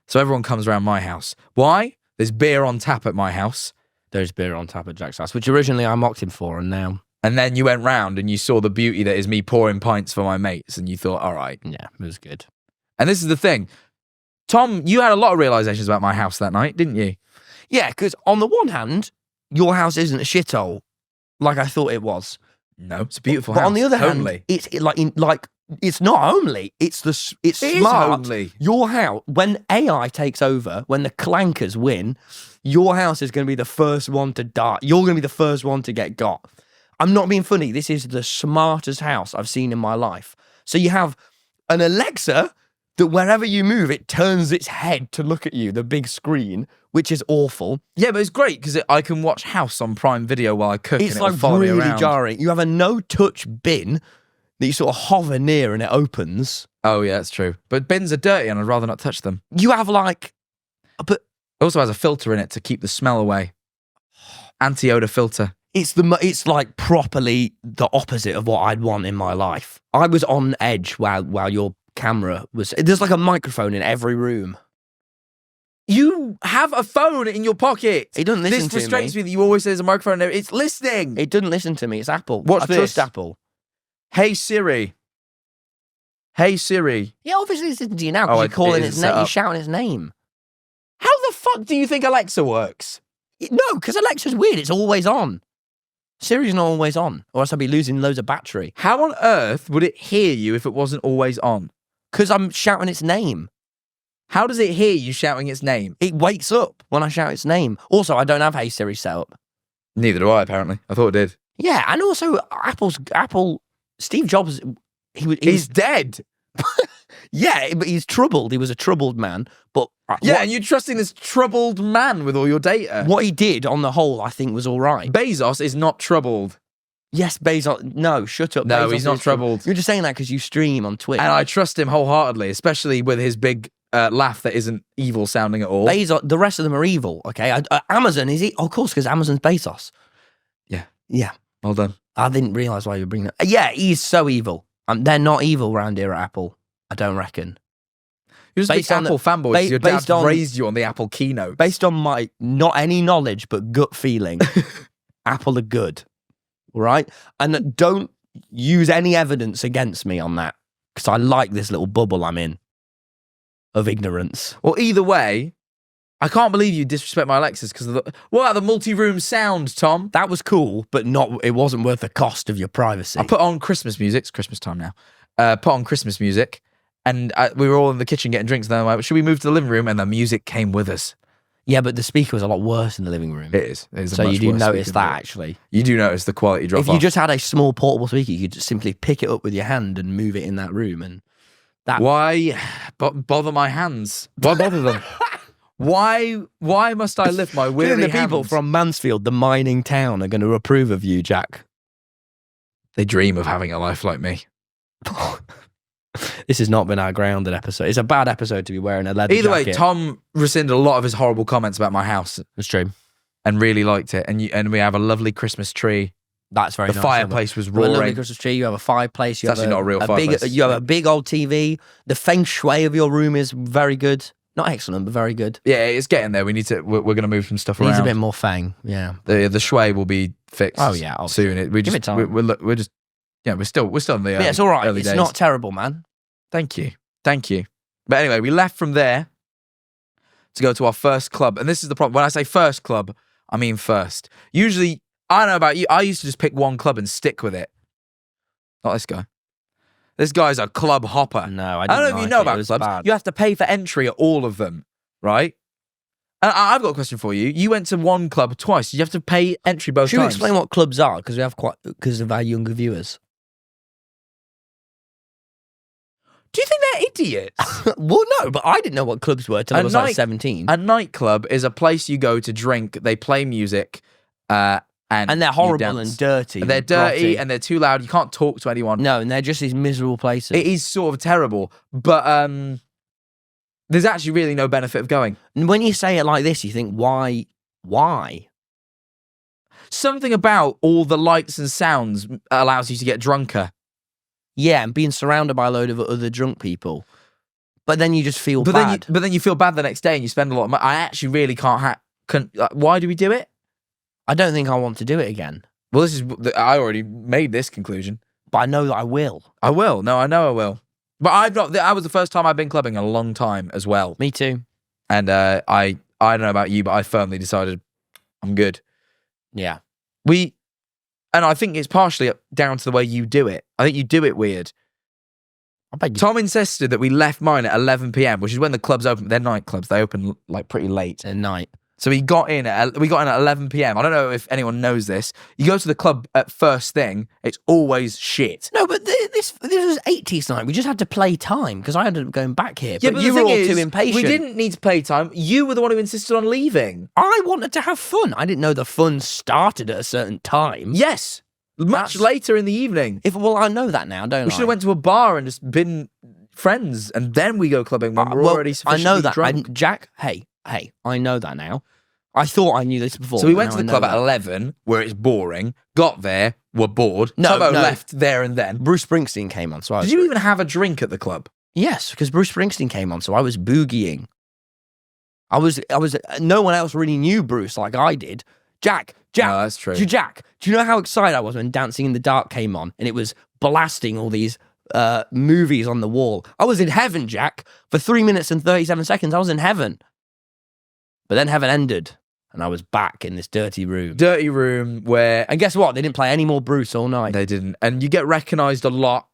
[SPEAKER 1] So everyone comes around my house. Why? There's beer on tap at my house.
[SPEAKER 2] There's beer on tap at Jack's house, which originally I mocked him for, and now...
[SPEAKER 1] And then you went round and you saw the beauty that is me pouring pints for my mates, and you thought, all right.
[SPEAKER 2] Yeah, it was good.
[SPEAKER 1] And this is the thing. Tom, you had a lot of realisations about my house that night, didn't you?
[SPEAKER 2] Yeah, because on the one hand, your house isn't a shithole like I thought it was.
[SPEAKER 1] No, it's a beautiful house.
[SPEAKER 2] But on the other hand, it's it's not homely. It's smart.
[SPEAKER 1] Homely.
[SPEAKER 2] Your house, when AI takes over, when the clankers win, your house is going to be the first one to die. You're going to be the first one to get got. I'm not being funny. This is the smartest house I've seen in my life. So you have an Alexa that wherever you move, it turns its head to look at you, the big screen, which is awful.
[SPEAKER 1] Yeah, but it's great because I can watch House on Prime Video while I cook.
[SPEAKER 2] It's
[SPEAKER 1] and it will
[SPEAKER 2] like
[SPEAKER 1] follow me
[SPEAKER 2] really
[SPEAKER 1] around.
[SPEAKER 2] jarring. You have a no-touch bin that you sort of hover near and it opens.
[SPEAKER 1] Oh yeah, that's true. But bins are dirty and I'd rather not touch them.
[SPEAKER 2] You have like, but
[SPEAKER 1] it also has a filter in it to keep the smell away. Anti-odor filter.
[SPEAKER 2] It's like properly the opposite of what I'd want in my life. I was on edge while your camera was. There's like a microphone in every room.
[SPEAKER 1] You have a phone in your pocket.
[SPEAKER 2] It doesn't listen
[SPEAKER 1] This
[SPEAKER 2] to me.
[SPEAKER 1] frustrates me that you always say there's a microphone there. It's listening.
[SPEAKER 2] It doesn't listen to me. It's Apple.
[SPEAKER 1] Watch
[SPEAKER 2] I
[SPEAKER 1] this.
[SPEAKER 2] trust Apple.
[SPEAKER 1] Hey Siri. Hey Siri.
[SPEAKER 2] Yeah, obviously it's listening to you now
[SPEAKER 1] Oh,
[SPEAKER 2] because
[SPEAKER 1] it-
[SPEAKER 2] you're calling
[SPEAKER 1] it
[SPEAKER 2] its
[SPEAKER 1] is
[SPEAKER 2] name.
[SPEAKER 1] set
[SPEAKER 2] You're
[SPEAKER 1] up.
[SPEAKER 2] shouting its name.
[SPEAKER 1] How the fuck do you think Alexa works?
[SPEAKER 2] No, because Alexa's weird. It's always on. Siri's not always on, or else I'd be losing loads of battery.
[SPEAKER 1] How on earth would it hear you if it wasn't always on?
[SPEAKER 2] Because I'm shouting its name.
[SPEAKER 1] How does it hear you shouting its name?
[SPEAKER 2] It wakes up when I shout its name. Also, I don't have Hey Siri set up.
[SPEAKER 1] Neither do I, apparently. I thought it did.
[SPEAKER 2] Yeah, and also Apple. Steve Jobs.
[SPEAKER 1] He's dead.
[SPEAKER 2] Yeah, but he's troubled. He was a troubled man. But
[SPEAKER 1] Yeah, and you're trusting this troubled man with all your data.
[SPEAKER 2] what he did on the whole, I think, was all right.
[SPEAKER 1] Bezos is not troubled.
[SPEAKER 2] Yes, Bezos. No, shut up.
[SPEAKER 1] No,
[SPEAKER 2] Bezos
[SPEAKER 1] he's not
[SPEAKER 2] is troubled.
[SPEAKER 1] troubled.
[SPEAKER 2] You're just saying that because you stream on Twitch.
[SPEAKER 1] And I trust him wholeheartedly, especially with his big laugh that isn't evil sounding at all.
[SPEAKER 2] Bezos, the rest of them are evil. Okay, Amazon is he? Of course, because Amazon's Bezos.
[SPEAKER 1] Yeah.
[SPEAKER 2] Yeah.
[SPEAKER 1] Well done.
[SPEAKER 2] I didn't realize why you were bringing that. Yeah, he's so evil. They're not evil around here at Apple. I don't reckon.
[SPEAKER 1] You're just a big
[SPEAKER 2] Based on
[SPEAKER 1] Apple fanboy because your dad
[SPEAKER 2] based on-
[SPEAKER 1] raised you on the Apple keynote.
[SPEAKER 2] Based on my not any knowledge but gut feeling, Apple are good. All right, and don't use any evidence against me on that because I like this little bubble I'm in of ignorance.
[SPEAKER 1] Well, either way, I can't believe you disrespect my Alexas because of the... What about the multi-room sound, Tom?
[SPEAKER 2] That was cool, but not. It wasn't worth the cost of your privacy.
[SPEAKER 1] I put on Christmas music. It's Christmas time now. Put on Christmas music, and we were all in the kitchen getting drinks. And then I'm like, should we move to the living room? And the music came with us.
[SPEAKER 2] Yeah, but the speaker was a lot worse in the living room.
[SPEAKER 1] It is. It is a
[SPEAKER 2] So
[SPEAKER 1] much
[SPEAKER 2] you do
[SPEAKER 1] worse
[SPEAKER 2] notice
[SPEAKER 1] speaker
[SPEAKER 2] that,
[SPEAKER 1] than it.
[SPEAKER 2] actually.
[SPEAKER 1] You do notice the quality drop
[SPEAKER 2] If
[SPEAKER 1] off.
[SPEAKER 2] you just had a small portable speaker, you could just simply pick it up with your hand and move it in that room. And that
[SPEAKER 1] Why bother my hands? Why bother them? Why must I lift my weary
[SPEAKER 2] the people
[SPEAKER 1] hands?
[SPEAKER 2] from Mansfield, the mining town, are going to approve of you, Jack.
[SPEAKER 1] They dream of having a life like me.
[SPEAKER 2] This has not been our grounded episode. It's a bad episode to be wearing a leather
[SPEAKER 1] Either way,
[SPEAKER 2] jacket.
[SPEAKER 1] Tom rescinded a lot of his horrible comments about my house
[SPEAKER 2] It's true.
[SPEAKER 1] and really liked it. And we have a lovely Christmas tree.
[SPEAKER 2] That's very
[SPEAKER 1] The
[SPEAKER 2] nice.
[SPEAKER 1] fireplace was
[SPEAKER 2] You have a lovely
[SPEAKER 1] roaring.
[SPEAKER 2] Christmas tree. You have a fireplace. You
[SPEAKER 1] It's
[SPEAKER 2] have
[SPEAKER 1] actually not a real fireplace.
[SPEAKER 2] You have a big old TV. The feng shui of your room is very good. Not excellent, but very good.
[SPEAKER 1] Yeah, it's getting there. We need to. We're going to move some stuff
[SPEAKER 2] Needs
[SPEAKER 1] around.
[SPEAKER 2] a bit more feng. Yeah.
[SPEAKER 1] The shui will be fixed.
[SPEAKER 2] Oh, yeah, obviously.
[SPEAKER 1] soon. We
[SPEAKER 2] Give
[SPEAKER 1] just
[SPEAKER 2] it time.
[SPEAKER 1] we're just we're still in the
[SPEAKER 2] Yeah, it's all right.
[SPEAKER 1] early
[SPEAKER 2] It's
[SPEAKER 1] days.
[SPEAKER 2] not terrible, man.
[SPEAKER 1] Thank you. But anyway, we left from there to go to our first club, and this is the problem. When I say first club, I mean first. Usually, I don't know about you. I used to just pick one club and stick with it. Not this guy. This guy's a club hopper.
[SPEAKER 2] No,
[SPEAKER 1] I don't know if you know about clubs.
[SPEAKER 2] Bad.
[SPEAKER 1] You have to pay for entry at all of them, right? And I've got a question for you. You went to one club twice. You have to pay entry both
[SPEAKER 2] Should we
[SPEAKER 1] times.
[SPEAKER 2] explain what clubs are? Because we have because of our younger viewers.
[SPEAKER 1] Do you think they're idiots?
[SPEAKER 2] Well, no, but I didn't know what clubs were till I was like 17.
[SPEAKER 1] A nightclub is a place you go to drink. They play music, and
[SPEAKER 2] And they're
[SPEAKER 1] you
[SPEAKER 2] horrible
[SPEAKER 1] dance.
[SPEAKER 2] and dirty.
[SPEAKER 1] They're
[SPEAKER 2] and
[SPEAKER 1] dirty
[SPEAKER 2] grotty.
[SPEAKER 1] and they're too loud. You can't talk to anyone.
[SPEAKER 2] No, and they're just these miserable places.
[SPEAKER 1] It is sort of terrible, but there's actually really no benefit of going.
[SPEAKER 2] And when you say it like this, you think, why? Why?
[SPEAKER 1] Something about all the lights and sounds allows you to get drunker.
[SPEAKER 2] Yeah, and being surrounded by a load of other drunk people. But then you just feel
[SPEAKER 1] But
[SPEAKER 2] bad.
[SPEAKER 1] then you feel bad the next day and you spend a lot of money. I actually really can't. Why do we do it?
[SPEAKER 2] I don't think I want to do it again.
[SPEAKER 1] Well, I already made this conclusion.
[SPEAKER 2] But I know that I will.
[SPEAKER 1] I will. No, I know I will. But I've not. That was the first time I've been clubbing in a long time as well.
[SPEAKER 2] Me too.
[SPEAKER 1] And I don't know about you, but I firmly decided I'm good.
[SPEAKER 2] Yeah.
[SPEAKER 1] And I think it's partially down to the way you do it. I think you do it weird.
[SPEAKER 2] I bet you.
[SPEAKER 1] Tom insisted that we left mine at 11 p.m., which is when the clubs open. They're nightclubs. They open like pretty late.
[SPEAKER 2] At night.
[SPEAKER 1] So we got in at 11 p.m. I don't know if anyone knows this. You go to the club at first thing, it's always shit.
[SPEAKER 2] No, but this was 80s night. We just had to play time because I ended up going back here.
[SPEAKER 1] Yeah,
[SPEAKER 2] but
[SPEAKER 1] but
[SPEAKER 2] you
[SPEAKER 1] the
[SPEAKER 2] were
[SPEAKER 1] thing
[SPEAKER 2] all
[SPEAKER 1] is,
[SPEAKER 2] too impatient.
[SPEAKER 1] we didn't need to play time. You were the one who insisted on leaving.
[SPEAKER 2] I wanted to have fun. I didn't know the fun started at a certain time.
[SPEAKER 1] Yes, much
[SPEAKER 2] That's-
[SPEAKER 1] later in the evening.
[SPEAKER 2] Well, I know that now, don't
[SPEAKER 1] We
[SPEAKER 2] I?
[SPEAKER 1] should have went to a bar and just been friends, and then we go clubbing when we're already
[SPEAKER 2] I
[SPEAKER 1] sufficiently
[SPEAKER 2] know that.
[SPEAKER 1] drunk.
[SPEAKER 2] Jack, hey, I know that now. I thought I knew this before.
[SPEAKER 1] So we
[SPEAKER 2] but
[SPEAKER 1] went
[SPEAKER 2] now
[SPEAKER 1] to
[SPEAKER 2] I
[SPEAKER 1] the
[SPEAKER 2] know
[SPEAKER 1] club at
[SPEAKER 2] that.
[SPEAKER 1] 11, where it's boring. Got there, were bored.
[SPEAKER 2] No,
[SPEAKER 1] Tomo
[SPEAKER 2] no.
[SPEAKER 1] left there and then.
[SPEAKER 2] Bruce Springsteen came on, so I was...
[SPEAKER 1] Did you even have a drink at the club?
[SPEAKER 2] Yes, because Bruce Springsteen came on, so I was boogieing. No one else really knew Bruce like I did. Jack.
[SPEAKER 1] No, that's true.
[SPEAKER 2] Jack, do you know how excited I was when Dancing in the Dark came on and it was blasting all these movies on the wall? I was in heaven, Jack. For 3 minutes and 37 seconds, I was in heaven. But then heaven ended and I was back in this dirty room.
[SPEAKER 1] Dirty room where...
[SPEAKER 2] And guess what? They didn't play any more Bruce all night.
[SPEAKER 1] They didn't. And you get recognised a lot.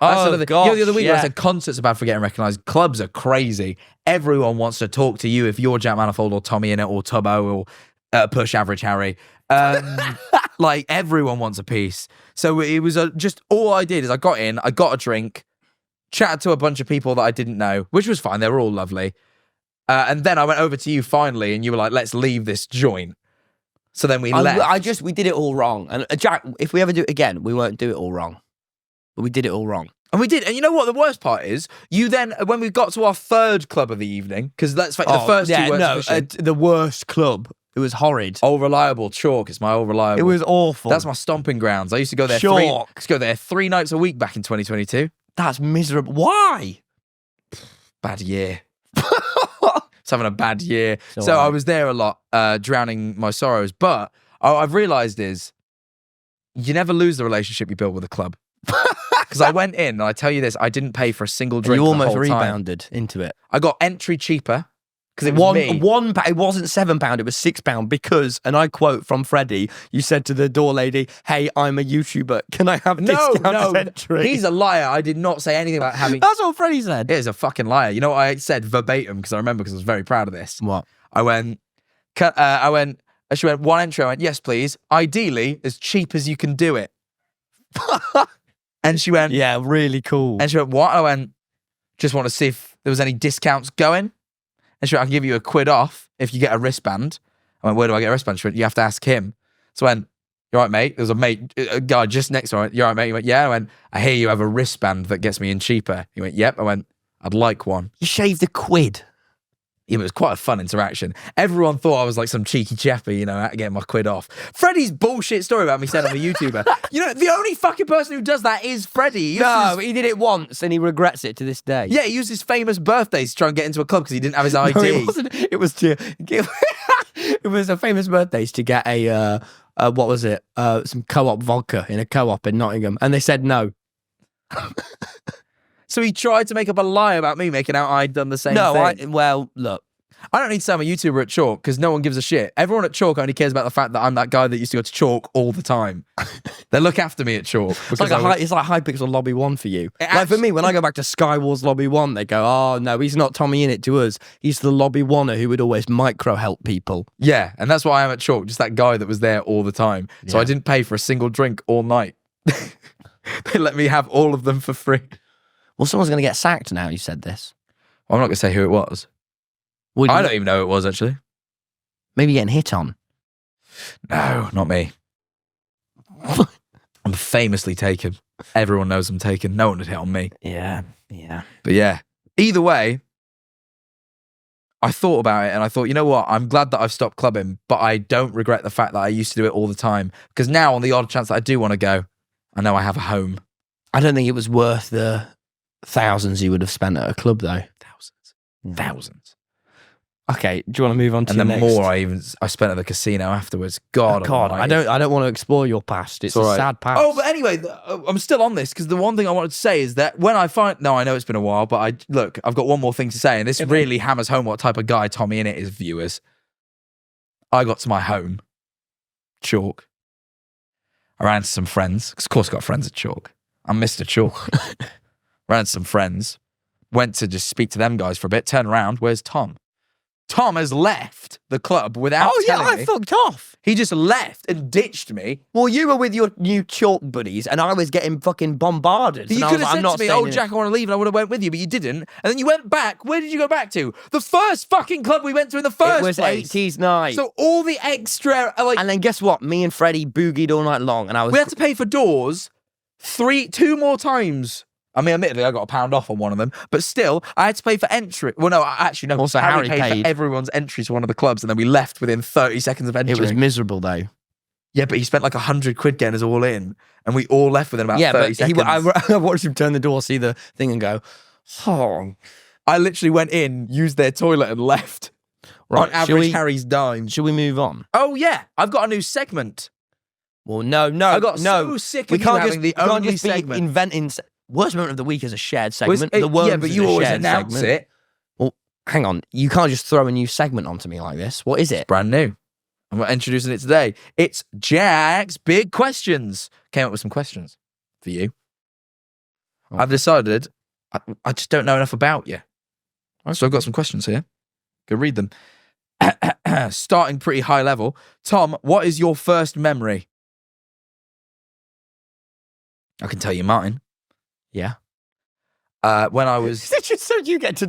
[SPEAKER 2] Oh,
[SPEAKER 1] the other week I said concerts are bad for getting recognised. Clubs are crazy. Everyone wants to talk to you if you're Jack Manifold or TommyInnit or Tubbo or Push Average Harry. Like, everyone wants a piece. So it was just... All I did is I got in, I got a drink, chatted to a bunch of people that I didn't know, which was fine. They were all lovely. And then I went over to you finally, and you were like, let's leave this joint. So then we left.
[SPEAKER 2] We did it all wrong. And Jack, if we ever do it again, we won't do it all wrong. But we did it all wrong.
[SPEAKER 1] And we did. And you know what the worst part is? You then, when we got to our third club of the evening, because let's face the first two weren't
[SPEAKER 2] the worst club. It was horrid.
[SPEAKER 1] Old Reliable, Chalk. It's my Old Reliable.
[SPEAKER 2] It was awful.
[SPEAKER 1] That's my stomping grounds. I used to go there three nights a week back in 2022.
[SPEAKER 2] That's miserable. Why?
[SPEAKER 1] Bad year. It's having a bad year. So I was there a lot, drowning my sorrows. But I've realised is you never lose the relationship you build with a club. Because I went in, and I tell you this, I didn't pay for a single drink.
[SPEAKER 2] You almost
[SPEAKER 1] the whole
[SPEAKER 2] rebounded into it.
[SPEAKER 1] I got entry cheaper. Because it was me.
[SPEAKER 2] It wasn't £7, it was £6 because, and I quote from Freddie, you said to the door lady, hey, I'm a YouTuber, can I have discounted entry?
[SPEAKER 1] He's a liar. I did not say anything about having...
[SPEAKER 2] That's what Freddie said.
[SPEAKER 1] He is a fucking liar. You know what I said verbatim, because I remember, because I was very proud of this.
[SPEAKER 2] What?
[SPEAKER 1] She went, one entry. I went, yes, please. Ideally, as cheap as you can do it. And she went...
[SPEAKER 2] Yeah, really cool.
[SPEAKER 1] And she went, what? I went, just want to see if there was any discounts going. And she went, I can give you £1 off if you get a wristband. I went, where do I get a wristband? She went, you have to ask him. So I went, you're right, mate. There was a guy just next to her. I went, you're right, mate. He went, yeah. I went, I hear you have a wristband that gets me in cheaper. He went, yep. I went, I'd like one.
[SPEAKER 2] You shaved £1.
[SPEAKER 1] Yeah, it was quite a fun interaction. Everyone thought I was like some cheeky chappy, you know, getting my £1 off. Freddie's bullshit story about me saying I'm a YouTuber. You know, the only fucking person who does that is Freddie.
[SPEAKER 2] He did it once and he regrets it to this day.
[SPEAKER 1] Yeah, he used his famous birthdays to try and get into a club because he didn't have his ID.
[SPEAKER 2] No, it wasn't. It was it was a famous birthdays to get a what was it? Some co-op vodka in a co-op in Nottingham, and they said no.
[SPEAKER 1] So he tried to make up a lie about me, making out I'd done the same thing.
[SPEAKER 2] Look.
[SPEAKER 1] I don't need to say I'm a YouTuber at Chalk because no one gives a shit. Everyone at Chalk only cares about the fact that I'm that guy that used to go to Chalk all the time. They look after me at Chalk.
[SPEAKER 2] It's like Hypixel Lobby 1 for you. Like for me, when I go back to Skywars Lobby 1, they go, oh, no, he's not TommyInnit to us. He's the Lobby 1er who would always micro-help people.
[SPEAKER 1] Yeah, and that's why I'm at Chalk, just that guy that was there all the time. So I didn't pay for a single drink all night. They let me have all of them for free.
[SPEAKER 2] Well, someone's going to get sacked now you said this.
[SPEAKER 1] Well, I'm not going to say who it was. I don't even know who it was, actually.
[SPEAKER 2] Maybe getting hit on.
[SPEAKER 1] No, not me. I'm famously taken. Everyone knows I'm taken. No one would hit on me.
[SPEAKER 2] Yeah.
[SPEAKER 1] But yeah, either way, I thought about it and I thought, you know what? I'm glad that I've stopped clubbing, but I don't regret the fact that I used to do it all the time. Because now, on the odd chance that I do want to go, I know I have a home.
[SPEAKER 2] I don't think it was worth the thousands you would have spent at a club, though.
[SPEAKER 1] Thousands.
[SPEAKER 2] Okay, do you want to move on to
[SPEAKER 1] and
[SPEAKER 2] the
[SPEAKER 1] the
[SPEAKER 2] next?
[SPEAKER 1] more I spent at the casino afterwards. God,
[SPEAKER 2] I don't want to explore your past. It's a sad past.
[SPEAKER 1] Oh, but anyway, I'm still on this because the one thing I wanted to say is that when I find... No, I know it's been a while, but I've got one more thing to say, and this really hammers home what type of guy TommyInnit is, viewers. I got to my home, Chalk. I ran to some friends, because of course I got friends at Chalk. I'm Mr. Chalk. Ran to some friends, went to just speak to them guys for a bit, turn around, where's Tom? Tom has left the club without telling me.
[SPEAKER 2] I fucked off.
[SPEAKER 1] He just left and ditched me.
[SPEAKER 2] Well, you were with your new Chalk buddies, and I was getting fucking bombarded.
[SPEAKER 1] You could have said to me, oh, Jack, I want to leave, and I would have went with you, but you didn't. And then you went back. Where did you go back to? The first fucking club we went to in the first place.
[SPEAKER 2] It was 80s night.
[SPEAKER 1] So all the extra...
[SPEAKER 2] and then guess what? Me and Freddie boogied all night long, and
[SPEAKER 1] we had to pay for doors 2 more times. I mean, admittedly, I got £1 off on one of them, but still, I had to pay for entry. Well, no, actually, no.
[SPEAKER 2] Also, Harry
[SPEAKER 1] paid for everyone's entry to one of the clubs, and then we left within 30 seconds of entering.
[SPEAKER 2] It was miserable, though.
[SPEAKER 1] Yeah, but he spent like £100 getting us all in, and we all left within about 30 seconds.
[SPEAKER 2] I watched him turn the door, see the thing, and go, oh.
[SPEAKER 1] I literally went in, used their toilet, and left. On average, Harry's dime.
[SPEAKER 2] Should we move on?
[SPEAKER 1] Oh, yeah. I've got a new segment.
[SPEAKER 2] Well, no.
[SPEAKER 1] I got so sick of you having the only segment.
[SPEAKER 2] Inventing... Worst moment of the week is a shared segment. The worms
[SPEAKER 1] yeah, but you
[SPEAKER 2] is a
[SPEAKER 1] always
[SPEAKER 2] shared
[SPEAKER 1] announce
[SPEAKER 2] segment.
[SPEAKER 1] it.
[SPEAKER 2] Well, hang on. You can't just throw a new segment onto me like this. What is it?
[SPEAKER 1] Brand new. I'm introducing it today. It's Jack's Big Questions. Came up with some questions for you.
[SPEAKER 2] Okay.
[SPEAKER 1] I've decided I just don't know enough about you. So I've got some questions here. Go read them. Starting pretty high level. Tom, what is your first memory? I can tell you mine.
[SPEAKER 2] Yeah.
[SPEAKER 1] When I was...
[SPEAKER 2] So you get to...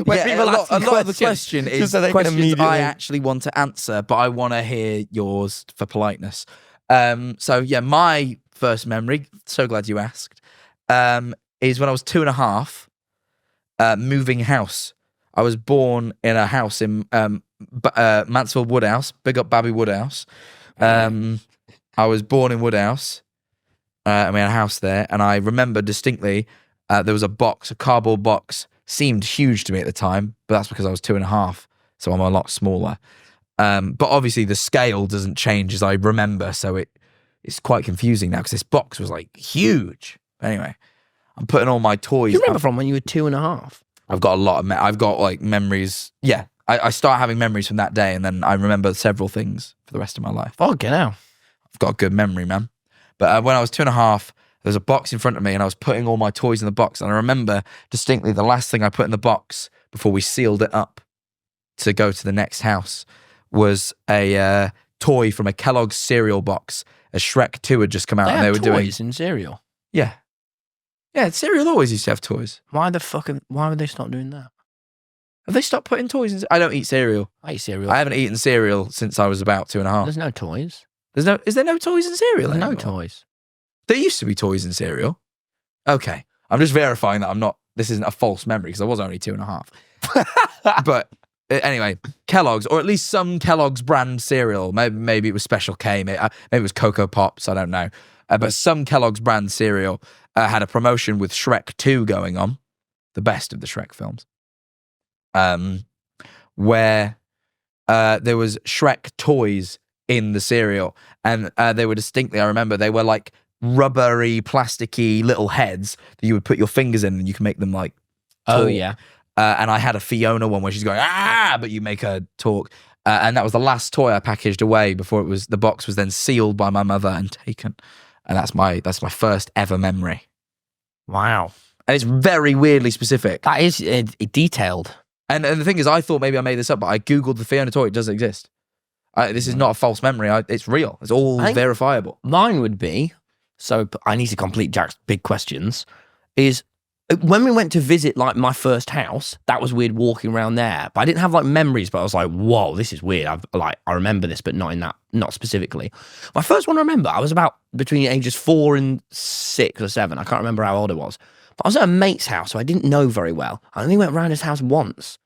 [SPEAKER 2] when
[SPEAKER 1] yeah,
[SPEAKER 2] people
[SPEAKER 1] a lot of the
[SPEAKER 2] questions,
[SPEAKER 1] question is
[SPEAKER 2] so
[SPEAKER 1] questions I actually want to answer, but I want to hear yours for politeness. So yeah, my first memory, so glad you asked, is when I was 2.5, moving house. I was born in a house in Mansfield Woodhouse. Big up Babby Woodhouse. I was born in Woodhouse. We had a house there, and I remember distinctly there was a cardboard box. Seemed huge to me at the time, but that's because I was 2.5, so I'm a lot smaller. But obviously the scale doesn't change as I remember, so it's quite confusing now because this box was like huge. Anyway, I'm putting all my toys.
[SPEAKER 2] You remember from when you were 2.5?
[SPEAKER 1] I've got a lot of. I've got like memories. Yeah, I start having memories from that day, and then I remember several things for the rest of my life.
[SPEAKER 2] Fucking hell.
[SPEAKER 1] I've got a good memory, man. But when I was 2.5, there was a box in front of me, and I was putting all my toys in the box. And I remember distinctly the last thing I put in the box before we sealed it up to go to the next house was a toy from a Kellogg's cereal box. A Shrek 2 had just come out, and they were
[SPEAKER 2] toys in cereal.
[SPEAKER 1] Yeah, cereal always used to have toys.
[SPEAKER 2] Why would they stop doing that?
[SPEAKER 1] Have they stopped putting toys in? I don't eat cereal.
[SPEAKER 2] I eat cereal.
[SPEAKER 1] I haven't eaten cereal since I was about 2.5.
[SPEAKER 2] There's no toys.
[SPEAKER 1] Is there no toys in cereal?
[SPEAKER 2] There's no
[SPEAKER 1] anymore?
[SPEAKER 2] toys.
[SPEAKER 1] There used to be toys in cereal. Okay. I'm just verifying that this isn't a false memory because I was only 2.5. But anyway, Kellogg's, or at least some Kellogg's brand cereal. Maybe it was Special K. Maybe it was Cocoa Pops. I don't know. But some Kellogg's brand cereal had a promotion with Shrek 2 going on. The best of the Shrek films. Where there was Shrek toys in the cereal, and they were distinctly, I remember, they were like rubbery, plasticky little heads that you would put your fingers in and you can make them like talk.
[SPEAKER 2] Oh, yeah.
[SPEAKER 1] And I had a Fiona one where she's going, but you make her talk. And that was the last toy I packaged away before the box was then sealed by my mother and taken. And that's my first ever memory.
[SPEAKER 2] Wow.
[SPEAKER 1] And it's very weirdly specific.
[SPEAKER 2] That is detailed.
[SPEAKER 1] And the thing is, I thought maybe I made this up, but I Googled the Fiona toy. It does exist. This is not a false memory. It's real. It's all verifiable.
[SPEAKER 2] Mine would be, so I need to complete Jack's big questions, is when we went to visit like my first house, that was weird walking around there. But I didn't have like memories, but I was like, whoa, this is weird. I remember this, but not specifically. My first one I remember, I was about between ages 4 and 6 or 7. I can't remember how old I was. But I was at a mate's house, so I didn't know very well. I only went around his house once.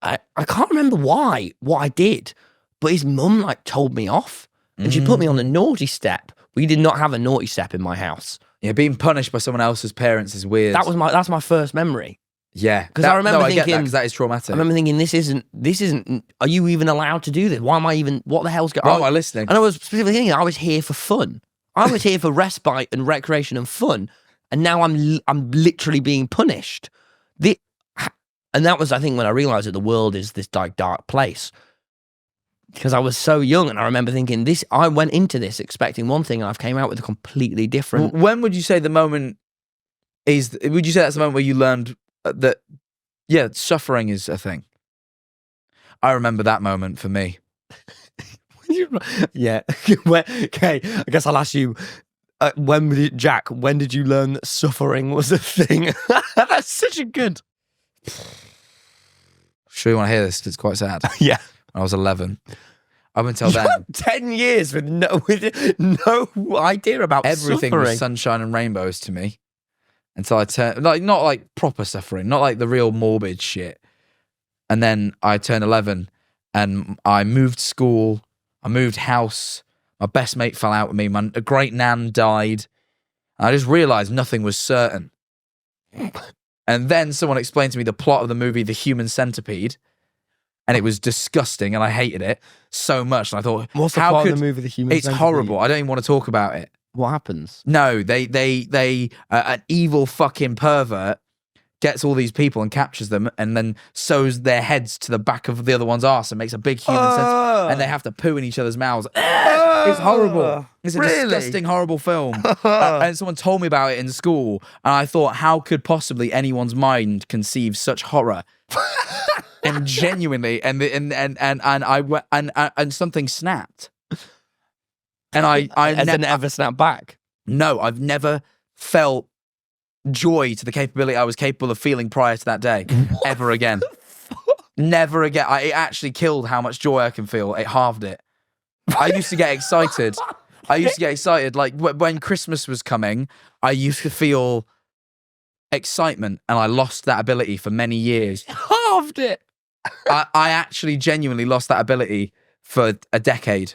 [SPEAKER 2] I can't remember what I did. But his mum like told me off, and she put me on the naughty step. We did not have a naughty step in my house.
[SPEAKER 1] Yeah, being punished by someone else's parents is weird.
[SPEAKER 2] That's my first memory.
[SPEAKER 1] Yeah,
[SPEAKER 2] because I remember thinking,
[SPEAKER 1] I get that because that is traumatic.
[SPEAKER 2] I remember thinking, this isn't. Are you even allowed to do this? Why am I even? What the hell's going on?
[SPEAKER 1] Why am I listening?
[SPEAKER 2] And I was specifically thinking, I was here for fun. I was here for respite and recreation and fun, and now I'm literally being punished. And that was, I think, when I realized that the world is this dark place. Because I was so young, and I remember thinking I went into this expecting one thing, and I've came out with a completely different.
[SPEAKER 1] When would you say the moment is? Would you say that's the moment where you learned that, yeah, suffering is a thing? I remember that moment for me.
[SPEAKER 2] Yeah. Okay. I guess I'll ask you. When did you learn that suffering was a thing? That's such a good.
[SPEAKER 1] Sure, you want to hear this? It's quite sad.
[SPEAKER 2] Yeah.
[SPEAKER 1] I was 11. Up until then,
[SPEAKER 2] 10 years with no idea about
[SPEAKER 1] everything
[SPEAKER 2] suffering.
[SPEAKER 1] was sunshine and rainbows to me until I turned, not like proper suffering, not like the real morbid shit. And then I turned 11 and I moved school, I moved house, my best mate fell out with me, a great nan died. And I just realized nothing was certain. And then someone explained to me the plot of the movie The Human Centipede. and it was disgusting, and I hated it so much. And I thought,
[SPEAKER 2] What's the
[SPEAKER 1] how
[SPEAKER 2] part
[SPEAKER 1] could
[SPEAKER 2] of the movie the human
[SPEAKER 1] it's
[SPEAKER 2] centipede?
[SPEAKER 1] horrible. I don't even want to talk about it.
[SPEAKER 2] What happens?
[SPEAKER 1] No, they an evil fucking pervert gets all these people and captures them, and then sews their heads to the back of the other one's arse and makes a big human centipede, and they have to poo in each other's mouths. It's horrible. It's a
[SPEAKER 2] Really?
[SPEAKER 1] disgusting, horrible film. And someone told me about it in school, and I thought, how could possibly anyone's mind conceive such horror? And genuinely, and something snapped. And I
[SPEAKER 2] Has it ever snapped back?
[SPEAKER 1] no, I've never felt joy to the capability I was capable of feeling prior to that day ever again. Never again. It actually killed how much joy I can feel. It halved it. I used to get excited. Like when Christmas was coming, I used to feel excitement, and I lost that ability for many years.
[SPEAKER 2] Halved it.
[SPEAKER 1] I actually genuinely lost that ability for a decade.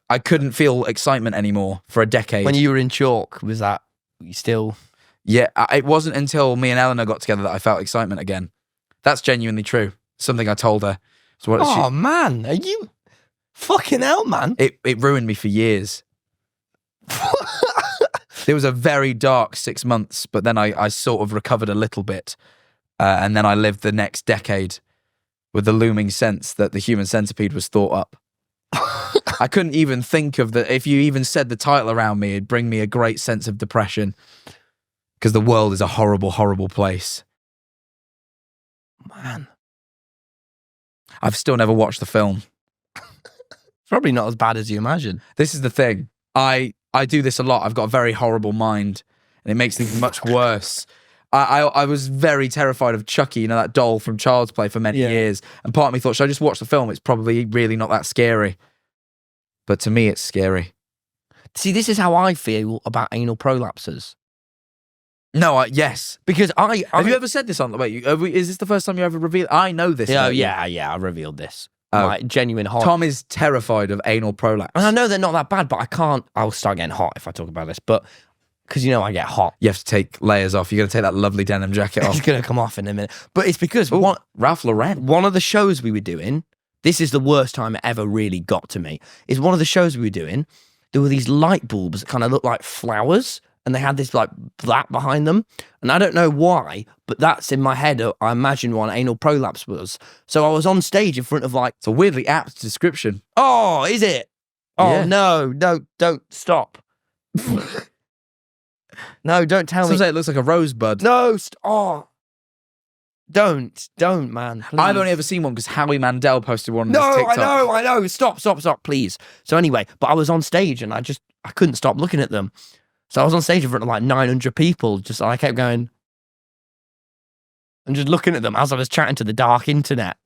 [SPEAKER 1] I couldn't feel excitement anymore for a decade.
[SPEAKER 2] When you were in chalk, was that you still?
[SPEAKER 1] Yeah, it wasn't until me and Eleanor got together that I felt excitement again. That's genuinely true. Something I told her. So what
[SPEAKER 2] Man, are you fucking hell, man?
[SPEAKER 1] it ruined me for years. It was a very dark 6 months, but then I sort of recovered a little bit. And then I lived the next decade with the looming sense that the human centipede was thought up. I couldn't even think of if you even said the title around me, it'd bring me a great sense of depression. Because the world is a horrible, horrible place.
[SPEAKER 2] Man,
[SPEAKER 1] I've still never watched the film.
[SPEAKER 2] probably not as bad as you imagine.
[SPEAKER 1] This is the thing. I do this a lot. I've got a very horrible mind, and it makes things much worse. I was very terrified of Chucky, that doll from Child's Play for many years. And part of me thought, should I just watch the film? It's probably really not that scary. But to me, it's scary.
[SPEAKER 2] See, this is how I feel about anal prolapses.
[SPEAKER 1] No, yes.
[SPEAKER 2] Because
[SPEAKER 1] Have you ever said this on the way? Is this the first time you ever revealed? I know this.
[SPEAKER 2] Yeah, I revealed this. Like, genuine hot.
[SPEAKER 1] Tom is terrified of anal prolapse.
[SPEAKER 2] And I know they're not that bad, but I'll start getting hot if I talk about this. But because I get hot.
[SPEAKER 1] You have to take layers off. You're going to take that lovely denim jacket off.
[SPEAKER 2] It's going to come off in a minute. But it's because
[SPEAKER 1] Ralph Lauren.
[SPEAKER 2] one of the shows we were doing, this is the worst time it ever really got to me, is one of the shows we were doing, there were these light bulbs that kind of looked like flowers, and they had this like that behind them. And I don't know why, but that's in my head. I imagine what an anal prolapse was. So I was on stage in front of
[SPEAKER 1] It's a weirdly apt description.
[SPEAKER 2] oh, is it? Oh,
[SPEAKER 1] Yeah.
[SPEAKER 2] no, don't stop. No, don't tell
[SPEAKER 1] Some
[SPEAKER 2] me.
[SPEAKER 1] say it looks like a rosebud.
[SPEAKER 2] No, don't, man. Please.
[SPEAKER 1] I've only ever seen one because Howie Mandel posted one on
[SPEAKER 2] No,
[SPEAKER 1] his TikTok.
[SPEAKER 2] I know. Stop, please. So anyway, but I was on stage and I couldn't stop looking at them. So I was on stage in front of like 900 people. I kept going and just looking at them as I was chatting to the dark internet.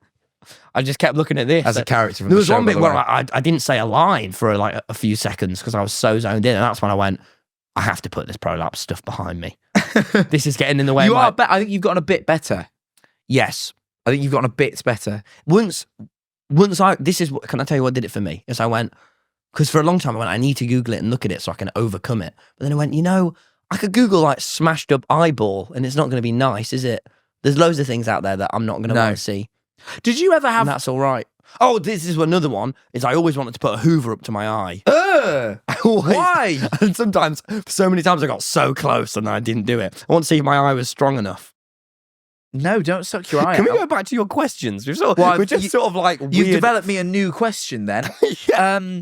[SPEAKER 2] I just kept looking at this.
[SPEAKER 1] As a character from
[SPEAKER 2] There
[SPEAKER 1] the
[SPEAKER 2] was
[SPEAKER 1] show,
[SPEAKER 2] one
[SPEAKER 1] by
[SPEAKER 2] bit
[SPEAKER 1] the
[SPEAKER 2] where
[SPEAKER 1] way.
[SPEAKER 2] I didn't say a line for like a few seconds because I was so zoned in, and that's when I went, I have to put this prolapse stuff behind me. This is getting in the way.
[SPEAKER 1] You
[SPEAKER 2] of
[SPEAKER 1] are. I think you've gotten a bit better.
[SPEAKER 2] Yes.
[SPEAKER 1] I think you've gotten a bit better.
[SPEAKER 2] Once can I tell you what did it for me? Is I went, because for a long time I went, I need to Google it and look at it so I can overcome it. But then I went, I could Google like smashed up eyeball and it's not going to be nice, is it? There's loads of things out there that I'm not going to want to see.
[SPEAKER 1] Did you ever have?
[SPEAKER 2] And that's all right. Oh, this is another one, is I always wanted to put a Hoover up to my eye.
[SPEAKER 1] Why?
[SPEAKER 2] And sometimes, so many times I got so close and I didn't do it. I want to see if my eye was strong enough.
[SPEAKER 1] No, don't suck your eye
[SPEAKER 2] Can we
[SPEAKER 1] out.
[SPEAKER 2] go back to your questions? We're just
[SPEAKER 1] you-
[SPEAKER 2] sort of like
[SPEAKER 1] You've
[SPEAKER 2] weird.
[SPEAKER 1] developed me a new question then.
[SPEAKER 2] Yeah.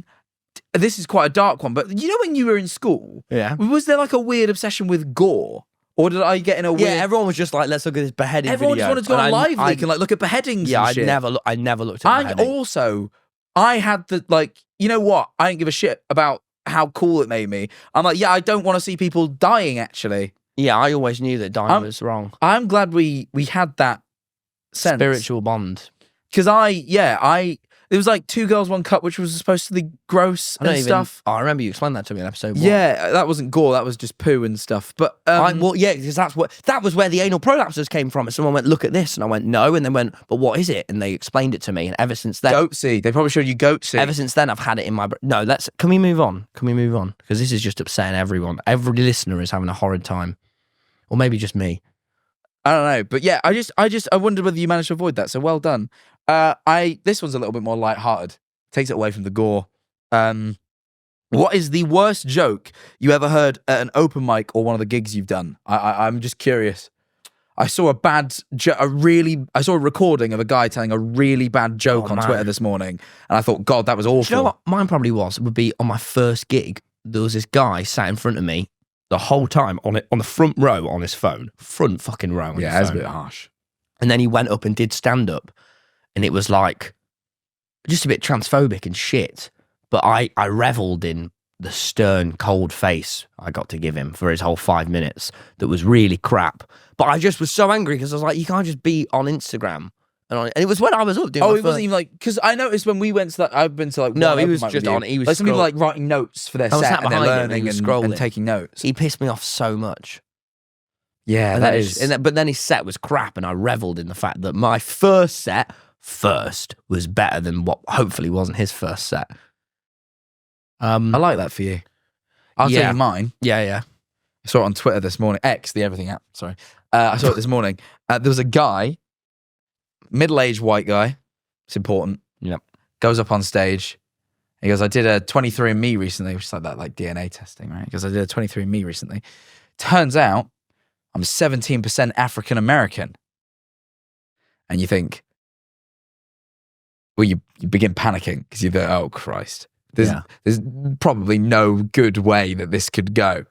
[SPEAKER 1] This is quite a dark one, but when you were in school,
[SPEAKER 2] Yeah.
[SPEAKER 1] was there like a weird obsession with gore? Or did I get in a weird...
[SPEAKER 2] Yeah, everyone was just like, let's look at this beheading
[SPEAKER 1] Everyone
[SPEAKER 2] video.
[SPEAKER 1] just wanted to go on
[SPEAKER 2] And
[SPEAKER 1] Live
[SPEAKER 2] I-
[SPEAKER 1] Leak and like look at beheadings
[SPEAKER 2] Yeah,
[SPEAKER 1] and
[SPEAKER 2] I
[SPEAKER 1] shit.
[SPEAKER 2] never looked at beheading.
[SPEAKER 1] I had the, you know what? I didn't give a shit about how cool it made me. I'm like, I don't want to see people dying, actually.
[SPEAKER 2] Yeah, I always knew that dying was wrong.
[SPEAKER 1] I'm glad we had that sense.
[SPEAKER 2] Spiritual bond.
[SPEAKER 1] Because it was like 2 Girls, 1 Cup, which was supposed to be gross and stuff.
[SPEAKER 2] I remember you explained that to me in episode 1.
[SPEAKER 1] Yeah, that wasn't gore, that was just poo and stuff. But
[SPEAKER 2] because that was where the anal prolapses came from. And someone went, look at this, and I went, no, and then went, but what is it? And they explained it to me, and ever since then,
[SPEAKER 1] Goatsy. They probably showed you Goatsy.
[SPEAKER 2] ever since then, I've had it in my. No, can we move on? Because this is just upsetting everyone. Every listener is having a horrid time, or maybe just me.
[SPEAKER 1] I don't know, but yeah, I wondered whether you managed to avoid that. So well done. This one's a little bit more lighthearted. Takes it away from the gore. What is the worst joke you ever heard at an open mic or one of the gigs you've done? I'm just curious. I saw I saw a recording of a guy telling a really bad joke on Twitter this morning, and I thought, God, that was awful.
[SPEAKER 2] Do you know what mine probably would be on my first gig. There was this guy sat in front of me the whole time on the front row on his phone, front fucking row. On his
[SPEAKER 1] that's a
[SPEAKER 2] phone.
[SPEAKER 1] bit harsh.
[SPEAKER 2] And then he went up and did stand up, and it was like just a bit transphobic and shit. But I revelled in the stern, cold face I got to give him for his whole 5 minutes. That was really crap. But I just was so angry because I was like, you can't just be on Instagram. And it was when I was up doing.
[SPEAKER 1] Oh, it wasn't even like, because I noticed when we went to that. I've been to like.
[SPEAKER 2] No, he was just on. He was
[SPEAKER 1] like some people like writing notes for their set and they're learning and taking notes.
[SPEAKER 2] He pissed me off so much.
[SPEAKER 1] Yeah,
[SPEAKER 2] and
[SPEAKER 1] that is.
[SPEAKER 2] But then his set was crap, and I revelled in the fact that my first set was better than what hopefully wasn't his first set.
[SPEAKER 1] I like that for you. I'll tell you mine.
[SPEAKER 2] Yeah.
[SPEAKER 1] I saw it on Twitter this morning. X, the everything app. Sorry. I saw it this morning. There was a guy, middle-aged white guy. It's important.
[SPEAKER 2] Yep.
[SPEAKER 1] Goes up on stage. He goes, I did a 23andMe recently, which is like that, like DNA testing, right? He goes, I did a 23andMe recently. Turns out I'm 17% African American. And you think, well, you begin panicking because you think, oh, Christ. There's probably no good way that this could go.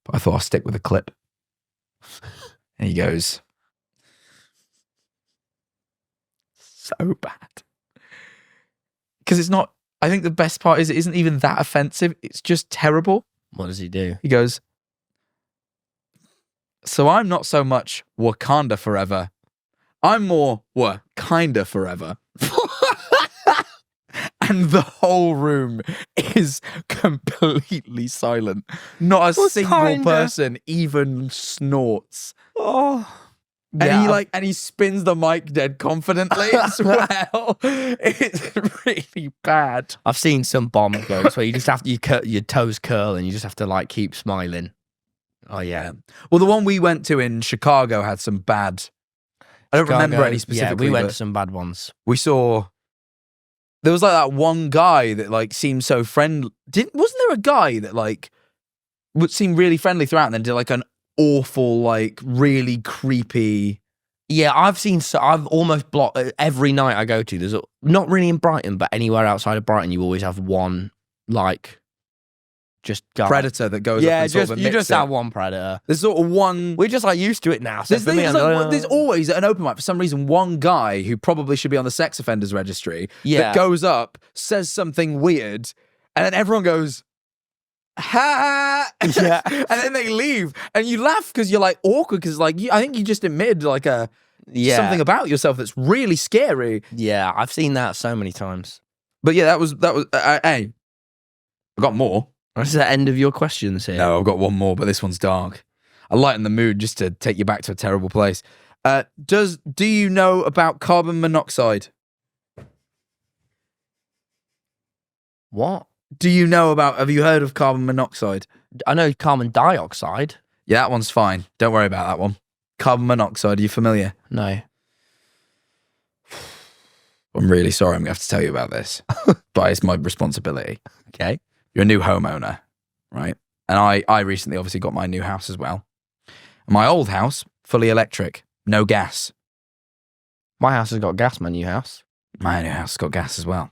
[SPEAKER 1] But I thought I'll stick with a clip. And he goes, so bad. Because it's not, I think the best part is it isn't even that offensive. It's just terrible.
[SPEAKER 2] What does he do?
[SPEAKER 1] He goes, so I'm not so much Wakanda forever. I'm more Wakinda forever. And the whole room is completely silent. Not a single person even snorts.
[SPEAKER 2] Oh.
[SPEAKER 1] And he spins the mic dead confidently as well. It's really bad.
[SPEAKER 2] I've seen some bomb jokes where you just have to, your toes curl and you just have to like keep smiling. Oh yeah.
[SPEAKER 1] Well, the one we went to in Chicago had some bad. I don't remember any specifically.
[SPEAKER 2] Yeah, we went to some bad ones.
[SPEAKER 1] We saw. There was like that one guy that like seemed so friendly. Wasn't there a guy that like would seem really friendly throughout and then did like an awful, like really creepy.
[SPEAKER 2] Yeah, I've almost blocked every night I go to. There's not really in Brighton, but anywhere outside of Brighton, you always have one like just guy.
[SPEAKER 1] Predator that goes up and sort of
[SPEAKER 2] you just have one predator.
[SPEAKER 1] There's sort of one.
[SPEAKER 2] We're just like used to it now. So
[SPEAKER 1] there's always at an open mic for some reason one guy who probably should be on the sex offenders registry that goes up, says something weird, and then everyone goes, ha!
[SPEAKER 2] Yeah.
[SPEAKER 1] And then they leave, and you laugh because you're like awkward because like I think you just admitted like something about yourself that's really scary.
[SPEAKER 2] Yeah, I've seen that so many times.
[SPEAKER 1] But yeah, that was. Hey, I got more.
[SPEAKER 2] Is the end of your questions here?
[SPEAKER 1] No, I've got one more, but this one's dark. I lighten the mood just to take you back to a terrible place. Do you know about carbon monoxide?
[SPEAKER 2] What?
[SPEAKER 1] Have you heard of carbon monoxide?
[SPEAKER 2] I know carbon dioxide.
[SPEAKER 1] Yeah, that one's fine. Don't worry about that one. Carbon monoxide, are you familiar?
[SPEAKER 2] No.
[SPEAKER 1] I'm really sorry I'm going to have to tell you about this, but it's my responsibility.
[SPEAKER 2] Okay.
[SPEAKER 1] You're a new homeowner, right? And I recently obviously got my new house as well. My old house, fully electric, no gas.
[SPEAKER 2] My house has got gas, my new house.
[SPEAKER 1] My new house has got gas as well.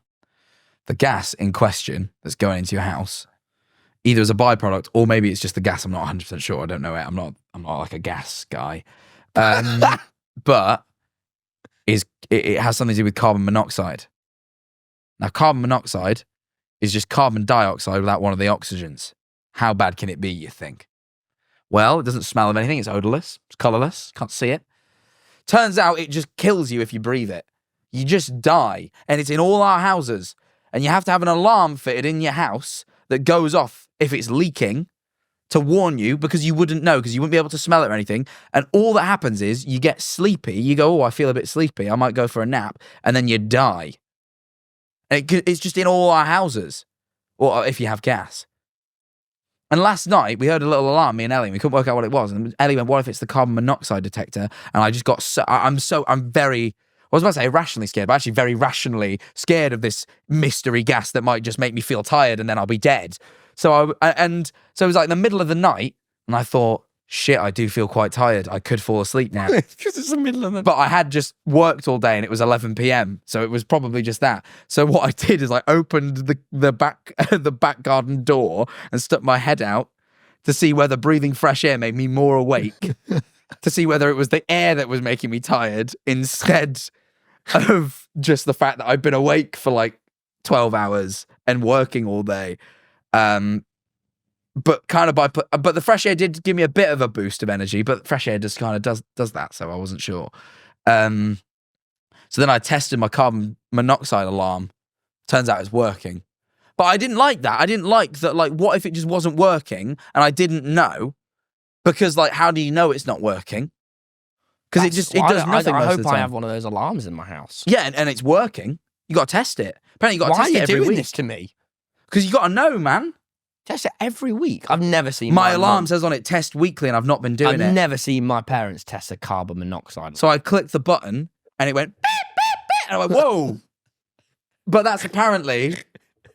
[SPEAKER 1] The gas in question that's going into your house, either as a byproduct or maybe it's just the gas. I'm not 100% sure. I don't know it. I'm not like a gas guy. But it has something to do with carbon monoxide. Now, carbon monoxide is just carbon dioxide without one of the oxygens. How bad can it be, you think? Well, it doesn't smell of anything. It's odorless. It's colorless. Can't see it. Turns out it just kills you if you breathe it. You just die. And it's in all our houses. And you have to have an alarm fitted in your house that goes off if it's leaking to warn you because you wouldn't know because you wouldn't be able to smell it or anything. And all that happens is you get sleepy. You go, oh, I feel a bit sleepy. I might go for a nap. And then you die. And it's just in all our houses. Or if you have gas. And last night we heard a little alarm, me and Ellie, and we couldn't work out what it was. And Ellie went, "What if it's the carbon monoxide detector?" And I just got I'm very, I was about to say irrationally scared, but actually very rationally scared of this mystery gas that might just make me feel tired and then I'll be dead. So it was like in the middle of the night, and I thought, shit, I do feel quite tired. I could fall asleep now.
[SPEAKER 2] Because it's the middle of the
[SPEAKER 1] But I had just worked all day and it was 11 p.m. So it was probably just that. So what I did is I opened the back garden door and stuck my head out to see whether breathing fresh air made me more awake, to see whether it was the air that was making me tired instead of just the fact that I've been awake for like 12 hours and working all day. But the fresh air did give me a bit of a boost of energy, but fresh air just kind of does that, so I wasn't sure. So then I tested my carbon monoxide alarm. Turns out it's working. But I didn't like that. I didn't like that, like, what if it just wasn't working and I didn't know? Because, like, how do you know it's not working? Because it does nothing
[SPEAKER 2] I
[SPEAKER 1] most
[SPEAKER 2] hope
[SPEAKER 1] of the
[SPEAKER 2] I
[SPEAKER 1] time.
[SPEAKER 2] have one of those alarms in my house.
[SPEAKER 1] Yeah, and it's working. You got to test it. Apparently you got to
[SPEAKER 2] Why
[SPEAKER 1] test
[SPEAKER 2] are
[SPEAKER 1] it
[SPEAKER 2] you
[SPEAKER 1] every
[SPEAKER 2] doing
[SPEAKER 1] week.
[SPEAKER 2] this to me?
[SPEAKER 1] Because you got to know, man.
[SPEAKER 2] Test it every week. I've never seen
[SPEAKER 1] My
[SPEAKER 2] my
[SPEAKER 1] alarm
[SPEAKER 2] mum-
[SPEAKER 1] says on it, test weekly, and I've not been doing
[SPEAKER 2] I've
[SPEAKER 1] it.
[SPEAKER 2] never seen my parents test a carbon monoxide.
[SPEAKER 1] So I clicked the button and it went beep, beep, beep. And I went, whoa. But that's apparently,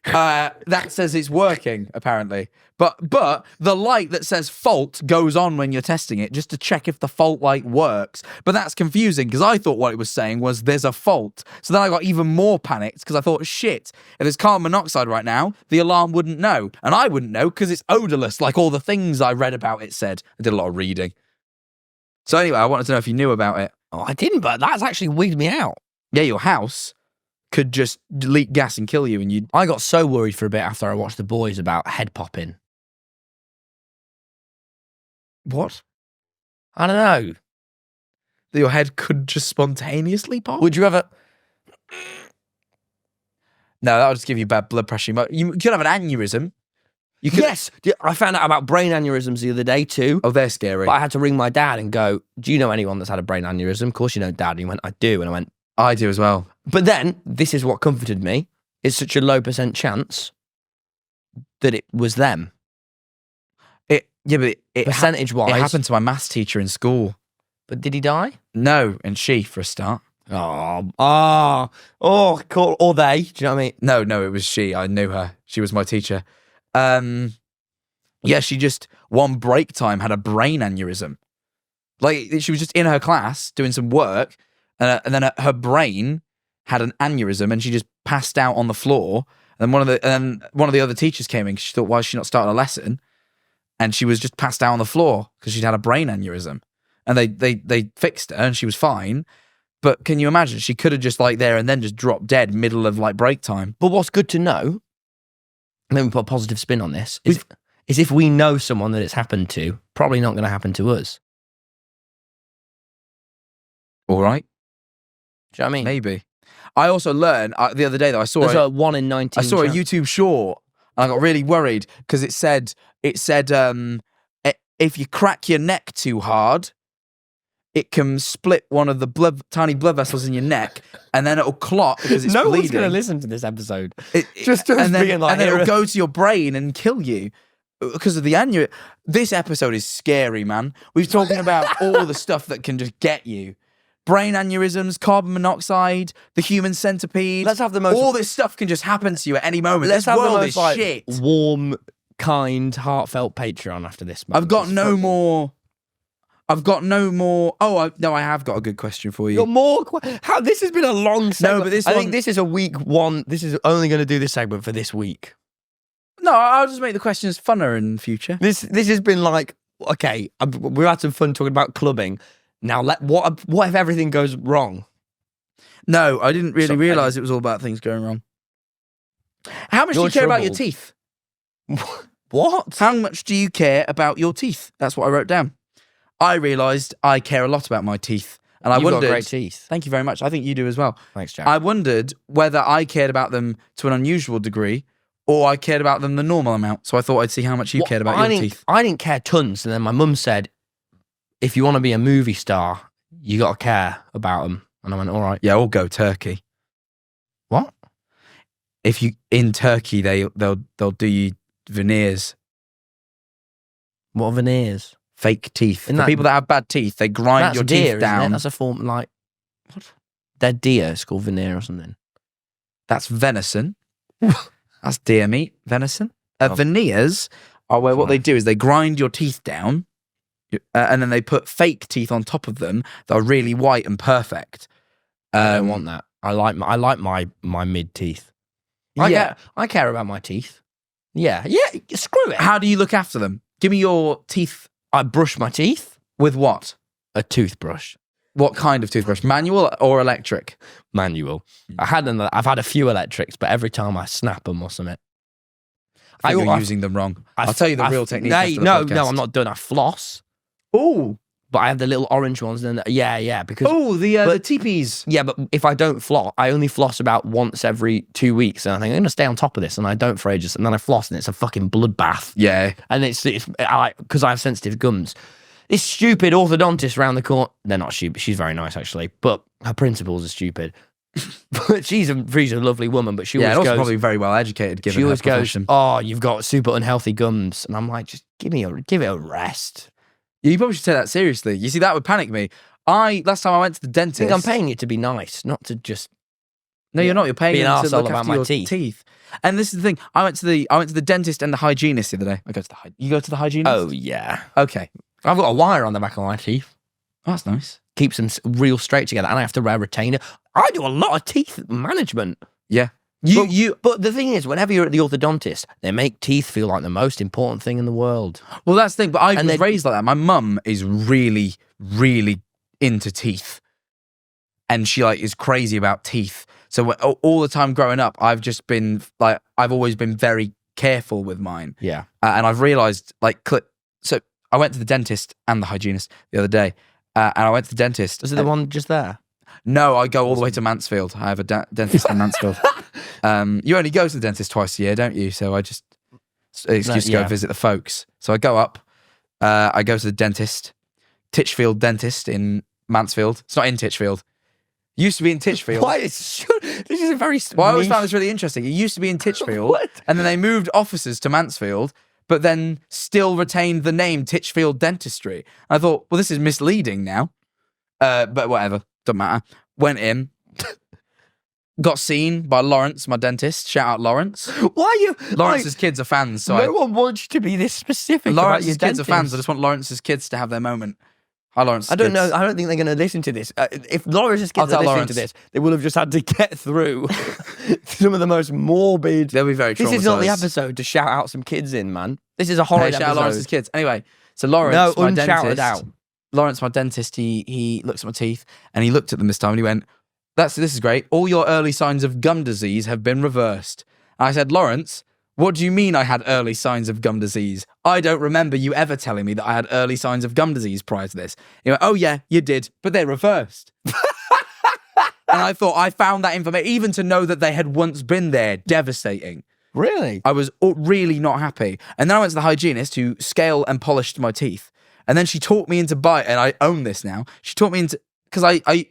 [SPEAKER 1] that says it's working, apparently. But the light that says fault goes on when you're testing it just to check if the fault light works. But that's confusing because I thought what it was saying was there's a fault. So then I got even more panicked because I thought, shit, if there's carbon monoxide right now, the alarm wouldn't know. And I wouldn't know because it's odorless, like all the things I read about it said. I did a lot of reading. So anyway, I wanted to know if you knew about it.
[SPEAKER 2] Oh, I didn't, but that's actually weirded me out.
[SPEAKER 1] Yeah, your house could just leak gas and kill you, and you'd...
[SPEAKER 2] I got so worried for a bit after I watched The Boys about head popping.
[SPEAKER 1] What?
[SPEAKER 2] I don't know.
[SPEAKER 1] That your head could just spontaneously pop?
[SPEAKER 2] Would you ever...
[SPEAKER 1] No, that would just give you bad blood pressure. You could have an aneurysm. You could...
[SPEAKER 2] Yes! I found out about brain aneurysms the other day too.
[SPEAKER 1] Oh, they're scary.
[SPEAKER 2] But I had to ring my dad and go, do you know anyone that's had a brain aneurysm? Of course you know, Dad. And he went, I do. And I went...
[SPEAKER 1] I do as well.
[SPEAKER 2] But then, this is what comforted me. It's such a low % chance that it was them. Percentage-wise.
[SPEAKER 1] It happened to my maths teacher in school.
[SPEAKER 2] But did he die?
[SPEAKER 1] No, and she, for a start.
[SPEAKER 2] Cool. Or they. Do you know what I mean?
[SPEAKER 1] No, it was she. I knew her. She was my teacher. Yeah, she just, one break time, had a brain aneurysm. Like, she was just in her class doing some work, and then her brain had an aneurysm, and she just passed out on the floor. And one of the other teachers came in because she thought, why is she not starting a lesson? And she was just passed out on the floor because she'd had a brain aneurysm. And they fixed her, and she was fine. But can you imagine? She could have just like there and then just dropped dead middle of like break time.
[SPEAKER 2] But what's good to know, and then we put a positive spin on this, is if we know someone that it's happened to, probably not going to happen to us.
[SPEAKER 1] All right.
[SPEAKER 2] Do you know what I mean?
[SPEAKER 1] Maybe. I also learned the other day that I saw
[SPEAKER 2] There's a 1 in 19
[SPEAKER 1] I saw a
[SPEAKER 2] chance.
[SPEAKER 1] YouTube short and I got really worried because it said if you crack your neck too hard, it can split one of the tiny blood vessels in your neck, and then it'll clot because it's
[SPEAKER 2] no
[SPEAKER 1] bleeding.
[SPEAKER 2] one's going to listen to this episode.
[SPEAKER 1] And then it'll go to your brain and kill you because of the aneurysm. This episode is scary, man. We're talking about all the stuff that can just get you. Brain aneurysms, carbon monoxide, the human centipede.
[SPEAKER 2] Let's have the most...
[SPEAKER 1] All this stuff can just happen to you at any moment.
[SPEAKER 2] Let's
[SPEAKER 1] This
[SPEAKER 2] have
[SPEAKER 1] world
[SPEAKER 2] the
[SPEAKER 1] is
[SPEAKER 2] most
[SPEAKER 1] shit.
[SPEAKER 2] warm, kind, heartfelt Patreon after this.
[SPEAKER 1] I've got no more. Oh, no, I have got a good question for you.
[SPEAKER 2] Got more? How this has been a long segment.
[SPEAKER 1] No, but this
[SPEAKER 2] I
[SPEAKER 1] one-
[SPEAKER 2] think this is a week one. This is only going to do this segment for this week.
[SPEAKER 1] No, I'll just make the questions funner in future.
[SPEAKER 2] This has been like, okay, we've had some fun talking about clubbing. Now, what if everything goes wrong?
[SPEAKER 1] No, I didn't really realise it was all about things going wrong. How much do
[SPEAKER 2] You're
[SPEAKER 1] you care about your
[SPEAKER 2] troubled.
[SPEAKER 1] teeth?
[SPEAKER 2] What?
[SPEAKER 1] How much do you care about your teeth? That's what I wrote down. I realised I care a lot about my teeth. And I
[SPEAKER 2] You've
[SPEAKER 1] wondered...
[SPEAKER 2] got great teeth.
[SPEAKER 1] Thank you very much. I think you do as well.
[SPEAKER 2] Thanks, Jack.
[SPEAKER 1] I wondered whether I cared about them to an unusual degree or I cared about them the normal amount. So I thought I'd see how much you cared about your teeth.
[SPEAKER 2] I didn't care tons. And then my mum said, if you want to be a movie star, you got to care about them. And I went, all right.
[SPEAKER 1] Yeah, or go Turkey.
[SPEAKER 2] What?
[SPEAKER 1] If you in Turkey, they'll do you veneers.
[SPEAKER 2] What are veneers?
[SPEAKER 1] Fake teeth.
[SPEAKER 2] Isn't
[SPEAKER 1] For
[SPEAKER 2] that-
[SPEAKER 1] people that have bad teeth, they grind
[SPEAKER 2] That's
[SPEAKER 1] your
[SPEAKER 2] deer,
[SPEAKER 1] teeth
[SPEAKER 2] isn't it?
[SPEAKER 1] down.
[SPEAKER 2] That's a form like dead deer. It's called veneer or something.
[SPEAKER 1] That's venison. That's deer meat, venison.
[SPEAKER 2] Oh.
[SPEAKER 1] Veneers are where what they do is they grind your teeth down, and then they put fake teeth on top of them that are really white and perfect.
[SPEAKER 2] I don't want that. I like my mid teeth. I care about my teeth. Yeah. Screw it.
[SPEAKER 1] How do you look after them? Give me your teeth.
[SPEAKER 2] I brush my teeth.
[SPEAKER 1] With what?
[SPEAKER 2] A toothbrush.
[SPEAKER 1] What kind of toothbrush? Manual or electric?
[SPEAKER 2] Manual. I've had a few electrics, but every time I snap them or something.
[SPEAKER 1] I think you're using them wrong. I'll tell you the real technique. after the podcast.
[SPEAKER 2] No, I'm not done. I floss.
[SPEAKER 1] Oh,
[SPEAKER 2] But I have the little orange ones. And because
[SPEAKER 1] the teepees.
[SPEAKER 2] yeah, but if I don't floss, I only floss about once every 2 weeks, and I think I'm gonna stay on top of this, and I don't for ages, and then I floss, and it's a fucking bloodbath.
[SPEAKER 1] Yeah,
[SPEAKER 2] And it's because I have sensitive gums. This stupid orthodontist round the corner. They're not stupid. She's very nice actually, but her principals are stupid. But she's a lovely woman, but she
[SPEAKER 1] and
[SPEAKER 2] always
[SPEAKER 1] also
[SPEAKER 2] goes.
[SPEAKER 1] probably very well educated. Given
[SPEAKER 2] She always
[SPEAKER 1] her
[SPEAKER 2] goes,
[SPEAKER 1] profession.
[SPEAKER 2] "Oh, you've got super unhealthy gums," and I'm like, "Just give it a rest."
[SPEAKER 1] Yeah, you probably should take that seriously. You see, that would panic me. Last time I went to the
[SPEAKER 2] I
[SPEAKER 1] dentist.
[SPEAKER 2] think I'm paying you to be nice, not to just.
[SPEAKER 1] No, you're not. You're paying
[SPEAKER 2] Be an
[SPEAKER 1] them to
[SPEAKER 2] arsehole
[SPEAKER 1] look
[SPEAKER 2] about
[SPEAKER 1] after
[SPEAKER 2] my
[SPEAKER 1] your
[SPEAKER 2] teeth.
[SPEAKER 1] And this is the thing. I went to the dentist and the hygienist the other day. You go to the hygienist?
[SPEAKER 2] Oh yeah,
[SPEAKER 1] Okay.
[SPEAKER 2] I've got a wire on the back of my teeth.
[SPEAKER 1] Oh, that's nice.
[SPEAKER 2] Keeps them real straight together, and I have to wear a retainer. I do a lot of teeth management.
[SPEAKER 1] Yeah.
[SPEAKER 2] But the thing is, whenever you're at the orthodontist, they make teeth feel like the most important thing in the world.
[SPEAKER 1] Well, that's the thing. But I was
[SPEAKER 2] they-
[SPEAKER 1] raised like that. My mum is really, really into teeth, and she is crazy about teeth. So all the time growing up, I've just been I've always been very careful with mine.
[SPEAKER 2] Yeah.
[SPEAKER 1] And I've realised so I went to the dentist and the hygienist the other day, and I went to the dentist.
[SPEAKER 2] Was it the one just there?
[SPEAKER 1] No, I go all the way to Mansfield. I have a dentist in Mansfield. You only go to the dentist twice a year, don't you? So I just excuse to go visit the folks. So I go up. I go to the dentist, Titchfield Dentist in Mansfield. It's not in Titchfield. Used to be in Titchfield.
[SPEAKER 2] Why? This is a very.
[SPEAKER 1] Well, I always found this really interesting. It used to be in Titchfield,
[SPEAKER 2] What?
[SPEAKER 1] and then they moved offices to Mansfield, but then still retained the name Titchfield Dentistry. I thought, well, this is misleading now. But whatever, doesn't matter. Went in, got seen by Lawrence, my dentist. Shout out Lawrence.
[SPEAKER 2] Why are you?
[SPEAKER 1] Lawrence's kids are fans, so
[SPEAKER 2] no one wants you to be this specific.
[SPEAKER 1] Lawrence's
[SPEAKER 2] about your
[SPEAKER 1] kids are fans. I just want Lawrence's kids to have their moment. Hi, Lawrence.
[SPEAKER 2] I don't know. I don't think they're going to listen to this. If Lawrence's kids are
[SPEAKER 1] tell
[SPEAKER 2] listening
[SPEAKER 1] Lawrence.
[SPEAKER 2] to this, they will have just had to get through some of the most morbid.
[SPEAKER 1] They'll be very traumatized.
[SPEAKER 2] This is not the episode to shout out some kids in, man. This is a horror
[SPEAKER 1] Hey,
[SPEAKER 2] episode.
[SPEAKER 1] shout out Lawrence's kids. Anyway, so Lawrence,
[SPEAKER 2] No,
[SPEAKER 1] my
[SPEAKER 2] unshouted
[SPEAKER 1] dentist,
[SPEAKER 2] out.
[SPEAKER 1] Lawrence, my dentist, he looks at my teeth and he looked at them this time and he went, this is great. All your early signs of gum disease have been reversed. And I said, Lawrence, what do you mean I had early signs of gum disease? I don't remember you ever telling me that I had early signs of gum disease prior to this. He went, oh yeah, you did, but they're reversed. And I thought I found that information, even to know that they had once been there, devastating.
[SPEAKER 2] Really?
[SPEAKER 1] I was really not happy. And then I went to the hygienist who scaled and polished my teeth. And then she taught me into and I own this now. She taught me into, because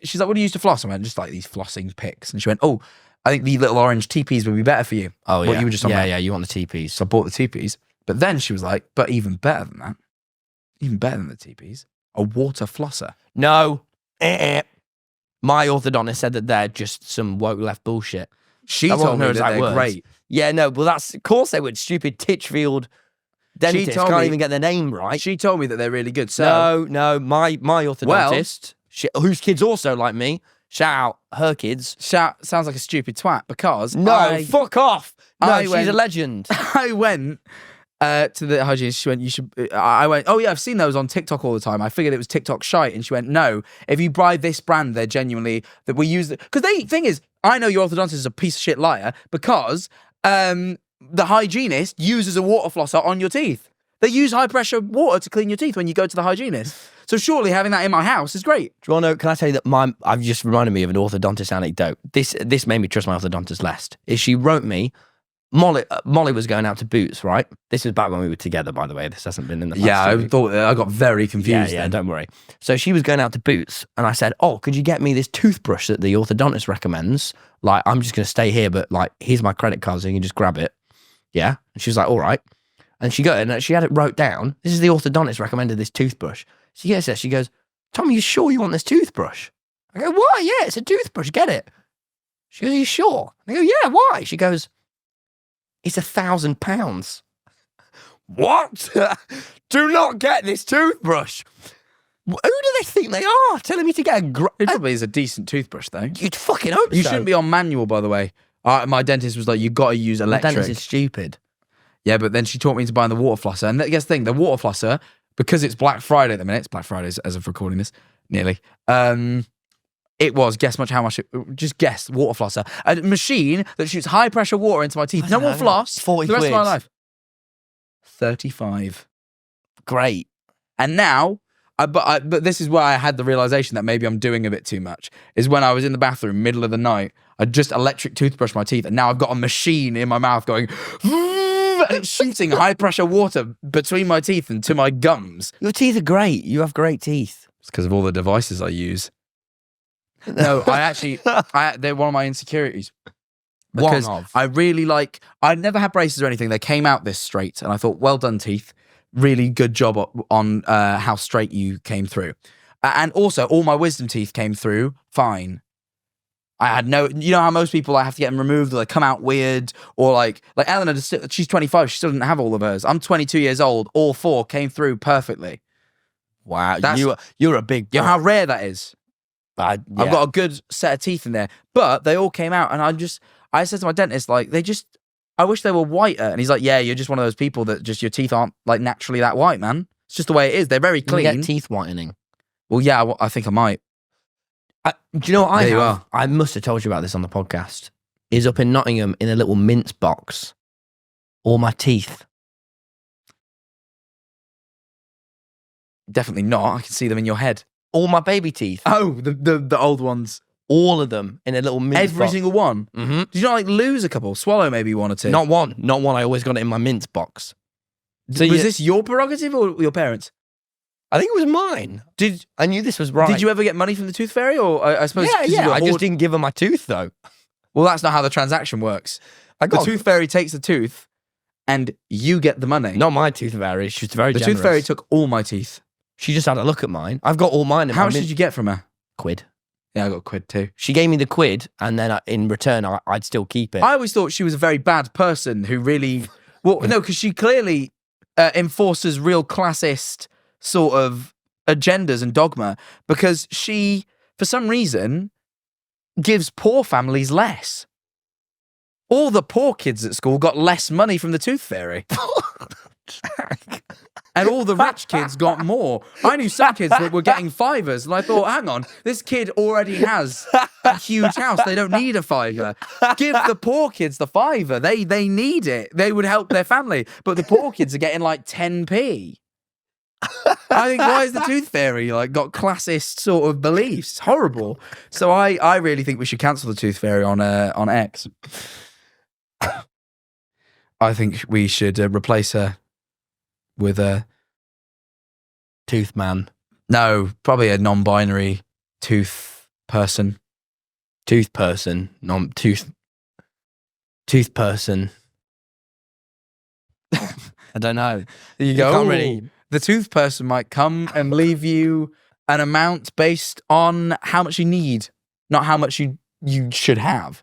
[SPEAKER 1] she's like, what do you use to floss? I went, just like these flossing picks. And she went, oh, I think the little orange teepees would be better for you.
[SPEAKER 2] Oh, yeah.
[SPEAKER 1] What you were just on about.
[SPEAKER 2] Yeah, you want the teepees.
[SPEAKER 1] So I bought the teepees. But then she was like, but even better than that, even better than the teepees, a water flosser.
[SPEAKER 2] No. My orthodontist said that they're just some woke left bullshit.
[SPEAKER 1] She
[SPEAKER 2] That
[SPEAKER 1] told
[SPEAKER 2] wasn't
[SPEAKER 1] me
[SPEAKER 2] her
[SPEAKER 1] that
[SPEAKER 2] exact
[SPEAKER 1] they're
[SPEAKER 2] words.
[SPEAKER 1] great.
[SPEAKER 2] Yeah, no, well, that's, of course they would. Stupid Titchfield dentists
[SPEAKER 1] told
[SPEAKER 2] can't
[SPEAKER 1] me- even
[SPEAKER 2] even get their name right.
[SPEAKER 1] She told me that they're really good. So
[SPEAKER 2] No, my orthodontist, whose kids also like me, shout out her kids.
[SPEAKER 1] sounds like a stupid twat because
[SPEAKER 2] No, fuck off. No,
[SPEAKER 1] I
[SPEAKER 2] she's
[SPEAKER 1] went-
[SPEAKER 2] a legend.
[SPEAKER 1] I went to the hygienist. She went, you should. I went, oh yeah, I've seen those on TikTok all the time. I figured it was TikTok shite. And she went, no, if you buy this brand, they're genuinely, that we use, because thing is, I know your orthodontist is a piece of shit liar because the hygienist uses a water flosser on your teeth. They use high pressure water to clean your teeth when you go to the hygienist. So surely having that in my house is great.
[SPEAKER 2] Do you want to know, can I tell you that I've just reminded me of an orthodontist anecdote. This made me trust my orthodontist less. Is she wrote me, Molly was going out to Boots, right? This was back when we were together, by the way. This hasn't been in the past.
[SPEAKER 1] Yeah,
[SPEAKER 2] two
[SPEAKER 1] I thought I got very confused.
[SPEAKER 2] Yeah,
[SPEAKER 1] then.
[SPEAKER 2] don't worry. So she was going out to Boots, and I said, oh, could you get me this toothbrush that the orthodontist recommends? Like, I'm just going to stay here, but like, here's my credit card so you can just grab it. Yeah. And she was like, all right. And she had it wrote down. This is the orthodontist recommended this toothbrush. She gets it. She goes, Tom, are you sure you want this toothbrush? I go, why? Yeah, it's a toothbrush. Get it. She goes, are you sure? I go, yeah, why? She goes, it's £1,000. What? Do not get this toothbrush. Who do they think they are? Telling me to get
[SPEAKER 1] It probably is a decent toothbrush, though.
[SPEAKER 2] You'd fucking hope
[SPEAKER 1] You
[SPEAKER 2] so.
[SPEAKER 1] shouldn't be on manual, by the way. My dentist was like, you got to use
[SPEAKER 2] My
[SPEAKER 1] electric.
[SPEAKER 2] dentist is stupid.
[SPEAKER 1] Yeah, but then she taught me to buy the water flosser. And guess the thing, the water flosser, because it's Black Friday at the minute, it's Black Friday as of recording this, nearly. It was, just guess, water flosser. A machine that shoots high pressure water into my teeth. No more floss.
[SPEAKER 2] 40
[SPEAKER 1] the rest of my
[SPEAKER 2] quid.
[SPEAKER 1] life. 35.
[SPEAKER 2] Great.
[SPEAKER 1] And now, but this is where I had the realization that maybe I'm doing a bit too much, is when I was in the bathroom, middle of the night, I just electric toothbrush my teeth, and now I've got a machine in my mouth going, and it's shooting high pressure water between my teeth and to my gums.
[SPEAKER 2] Your teeth are great. You have great teeth.
[SPEAKER 1] It's because of all the devices I use. No, they're one of my insecurities. Because I really I never had braces or anything. They came out this straight, and I thought, well done, teeth. Really good job on how straight you came through. And also, all my wisdom teeth came through fine. I had you know how most people, I have to get them removed, or they come out weird, or like Eleanor, she's 25, she still didn't have all of hers. I'm 22 years old, all 4 came through perfectly.
[SPEAKER 2] Wow, you're a big...
[SPEAKER 1] You know how rare that is?
[SPEAKER 2] Yeah.
[SPEAKER 1] I've got a good set of teeth in there, but they all came out, and I said to my dentist, I wish they were whiter. And he's like, yeah, you're just one of those people that just your teeth aren't naturally that white, man. It's just the way it is. They're very clean.
[SPEAKER 2] You get teeth whitening.
[SPEAKER 1] Well, yeah, I think I might.
[SPEAKER 2] Do you know what I
[SPEAKER 1] There you
[SPEAKER 2] have?
[SPEAKER 1] are.
[SPEAKER 2] I must have told you about this on the podcast. Is up in Nottingham in a little mince box. All my teeth.
[SPEAKER 1] Definitely not. I can see them in your head.
[SPEAKER 2] All my baby teeth.
[SPEAKER 1] Oh, the old ones.
[SPEAKER 2] All of them in a little mince box.
[SPEAKER 1] Every single one.
[SPEAKER 2] Mm-hmm.
[SPEAKER 1] Did you not lose a couple? Swallow maybe 1 or 2?
[SPEAKER 2] Not one. I always got it in my mince box. So
[SPEAKER 1] was this your prerogative or your parents?
[SPEAKER 2] I think it was mine. I knew this was right.
[SPEAKER 1] Did you ever get money from the tooth fairy? Or I suppose...
[SPEAKER 2] Yeah. I just didn't give her my tooth though.
[SPEAKER 1] Well, that's not how the transaction works. The tooth fairy takes the tooth and you get the money.
[SPEAKER 2] Not my tooth fairy. She was very
[SPEAKER 1] the
[SPEAKER 2] generous.
[SPEAKER 1] tooth fairy took all my teeth.
[SPEAKER 2] She just had a look at mine. I've got all mine in
[SPEAKER 1] How
[SPEAKER 2] my
[SPEAKER 1] much did you get from her?
[SPEAKER 2] £1.
[SPEAKER 1] Yeah, I got £1 too.
[SPEAKER 2] She gave me the £1, and then in return, I'd still keep it.
[SPEAKER 1] I always thought she was a very bad person who really... Well, no, because she clearly enforces real classist sort of agendas and dogma, because she, for some reason, gives poor families less. All the poor kids at school got less money from the tooth fairy. And all the rich kids got more. I knew some kids that were getting fivers, and I thought, hang on, this kid already has a huge house. They don't need a fiver. Give the poor kids the fiver. They need it. They would help their family. But the poor kids are getting 10p. I think, why is the tooth fairy got classist sort of beliefs? It's horrible. So I really think we should cancel the tooth fairy on X. I think we should replace her with a
[SPEAKER 2] Tooth man.
[SPEAKER 1] No, probably a non-binary tooth person.
[SPEAKER 2] Tooth person. Tooth person. I don't know.
[SPEAKER 1] There you go.
[SPEAKER 2] Can't really...
[SPEAKER 1] The tooth person might come and leave you an amount based on how much you need, not how much you should have.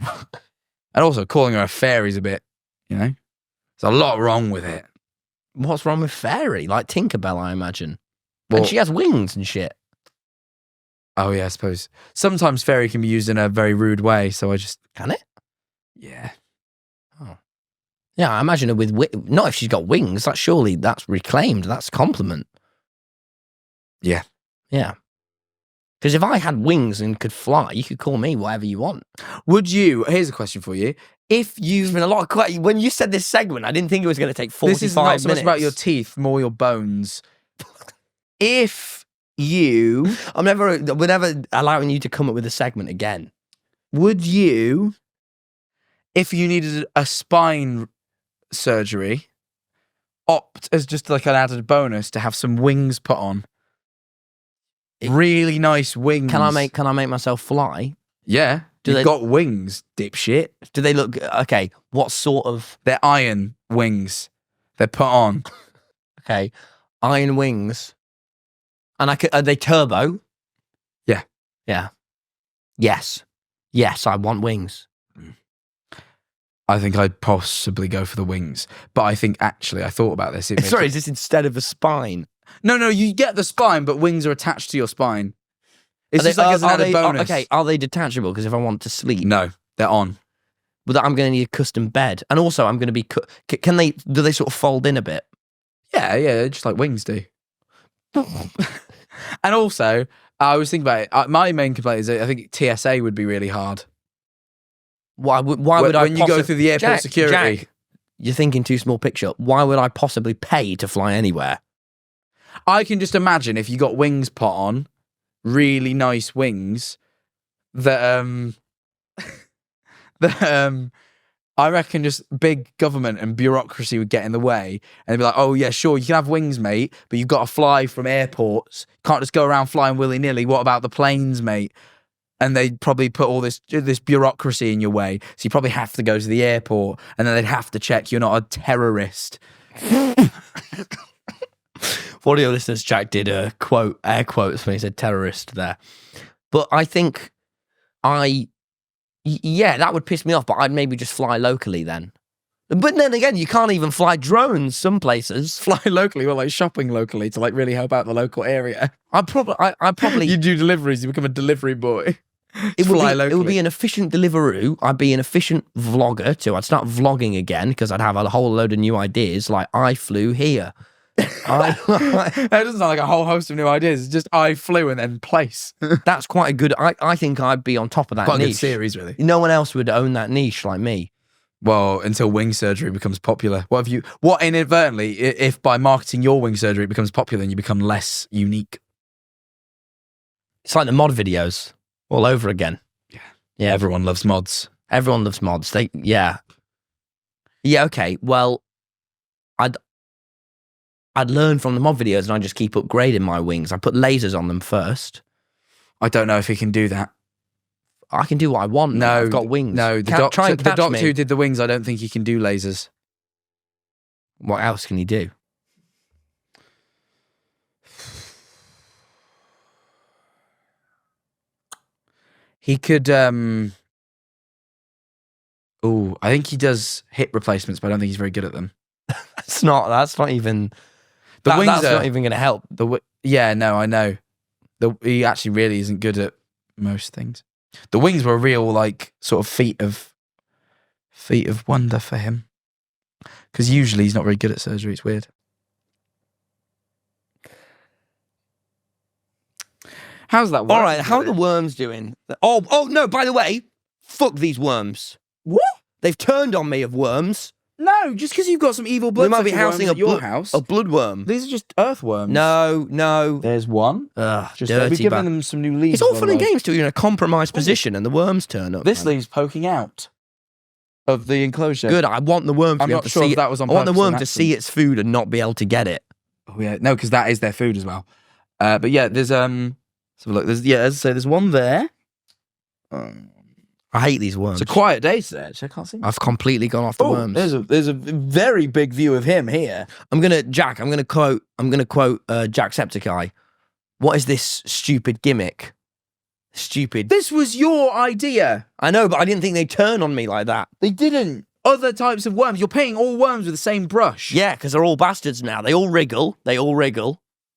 [SPEAKER 1] And also, calling her a fairy's a bit, there's a lot wrong with it.
[SPEAKER 2] What's wrong with fairy? Like Tinkerbell, I imagine.
[SPEAKER 1] Well,
[SPEAKER 2] and she has wings and shit.
[SPEAKER 1] Oh, yeah, I suppose. Sometimes fairy can be used in a very rude way, so I just...
[SPEAKER 2] Can it?
[SPEAKER 1] Yeah.
[SPEAKER 2] Oh. Yeah, I imagine her with... Not if she's got wings. Surely that's reclaimed. That's a compliment.
[SPEAKER 1] Yeah.
[SPEAKER 2] Yeah. Because if I had wings and could fly, you could call me whatever you want.
[SPEAKER 1] Would you... Here's a question for you. If you...
[SPEAKER 2] There's been a lot of questions. When you said this segment, I didn't think it was going to take 45 minutes.
[SPEAKER 1] This is not so much about your teeth, more your bones. If you...
[SPEAKER 2] We're never allowing you to come up with a segment again.
[SPEAKER 1] Would you, if you needed a spine surgery, opt as just an added bonus to have some wings put on? Really nice wings.
[SPEAKER 2] Can I make myself fly?
[SPEAKER 1] Yeah. You've got wings, dipshit.
[SPEAKER 2] Do they look okay? What sort of
[SPEAKER 1] They're iron wings. They're put on.
[SPEAKER 2] okay? Iron wings, and are they turbo?
[SPEAKER 1] Yeah.
[SPEAKER 2] Yeah. Yes. Yes, I want wings.
[SPEAKER 1] I think I'd possibly go for the wings, but I think actually I thought about this.
[SPEAKER 2] Sorry, is this instead of a spine?
[SPEAKER 1] No, you get the spine, but wings are attached to your spine. It's just like as an added bonus.
[SPEAKER 2] Okay, are they detachable? Because if I want to sleep,
[SPEAKER 1] No, they're on.
[SPEAKER 2] but I'm going to need a custom bed, and also I'm going to be. Can they? Do they sort of fold in a bit?
[SPEAKER 1] Yeah, just like wings do. And also, I was thinking about it. My main complaint is that I think TSA would be really hard.
[SPEAKER 2] Why would I?
[SPEAKER 1] When you go through the airport security,
[SPEAKER 2] Jack, you're thinking too small picture. Why would I possibly pay to fly anywhere?
[SPEAKER 1] I can just imagine if you got wings put on, really nice wings, that I reckon just big government and bureaucracy would get in the way and they'd be like, oh yeah, sure, you can have wings, mate, but you've got to fly from airports. Can't just go around flying willy-nilly. What about the planes, mate? And they'd probably put all this bureaucracy in your way. So you probably have to go to the airport and then they'd have to check you're not a terrorist.
[SPEAKER 2] For audio listeners, Jack did air quotes when he said terrorist there. But I think yeah, that would piss me off, but I'd maybe just fly locally then. But then again, you can't even fly drones some places.
[SPEAKER 1] Fly locally, well, like shopping locally to like really help out the local area.
[SPEAKER 2] I probably
[SPEAKER 1] You do deliveries, you become a delivery boy.
[SPEAKER 2] It would be an efficient Deliveroo. I'd be an efficient vlogger too. I'd start vlogging again because I'd have a whole load of new ideas. Like I flew here.
[SPEAKER 1] That doesn't sound like a whole host of new ideas. It's just I flew and then place.
[SPEAKER 2] That's quite a good. I think I'd be on top of that
[SPEAKER 1] Quite a
[SPEAKER 2] niche.
[SPEAKER 1] good series, really.
[SPEAKER 2] No one else would own that niche like me.
[SPEAKER 1] Well, until wing surgery becomes popular. What inadvertently, if by marketing your wing surgery it becomes popular and you become less unique?
[SPEAKER 2] It's like the mod videos all over again. Yeah.
[SPEAKER 1] Everyone loves mods.
[SPEAKER 2] Everyone loves mods. Yeah. Okay. Well, I'd learn from the mod videos and I'd just keep upgrading my wings. I put lasers on them first.
[SPEAKER 1] I don't know if he can do that.
[SPEAKER 2] I can do what I want.
[SPEAKER 1] No,
[SPEAKER 2] I've got wings.
[SPEAKER 1] No, the doctor who did the wings, I don't think he can do lasers.
[SPEAKER 2] What else can he do?
[SPEAKER 1] He could. I think he does hip replacements, but I don't think he's very good at them.
[SPEAKER 2] That's not even.
[SPEAKER 1] Wings
[SPEAKER 2] that's not even going to help.
[SPEAKER 1] Yeah, no, I know. He actually really isn't good at most things. The wings were a real like sort of feat of wonder for him, because usually he's not very good at surgery. It's weird. How's that work?
[SPEAKER 2] All right, how are the worms doing? Oh no! By the way, fuck these worms.
[SPEAKER 1] What?
[SPEAKER 2] They've turned on me of worms.
[SPEAKER 1] No, just because you've got some evil blood.
[SPEAKER 2] We might be housing a
[SPEAKER 1] house.
[SPEAKER 2] A bloodworm.
[SPEAKER 1] These are just earthworms.
[SPEAKER 2] No.
[SPEAKER 1] There's one.
[SPEAKER 2] Dirty.
[SPEAKER 1] We're giving them some new leaves.
[SPEAKER 2] It's all fun and games till you're in a compromised position and the worms turn up.
[SPEAKER 1] This leave's poking out of the enclosure.
[SPEAKER 2] Good. I want the worm to be able to see it.
[SPEAKER 1] That was on
[SPEAKER 2] I want the
[SPEAKER 1] purpose
[SPEAKER 2] worm
[SPEAKER 1] or
[SPEAKER 2] to see its food and not be able to get it.
[SPEAKER 1] Oh yeah, no, because that is their food as well. But yeah, there's let's have a look. As I say, there's one there.
[SPEAKER 2] I hate these worms.
[SPEAKER 1] It's a quiet day today. Actually, I can't see.
[SPEAKER 2] I've completely gone off the worms.
[SPEAKER 1] There's a very big view of him here.
[SPEAKER 2] I'm gonna quote Jacksepticeye. What is this stupid gimmick? Stupid.
[SPEAKER 1] This was your idea.
[SPEAKER 2] I know, but I didn't think they'd turn on me like that.
[SPEAKER 1] They didn't. Other types of worms. You're painting all worms with the same brush.
[SPEAKER 2] Yeah, because they're all bastards now. They all wriggle.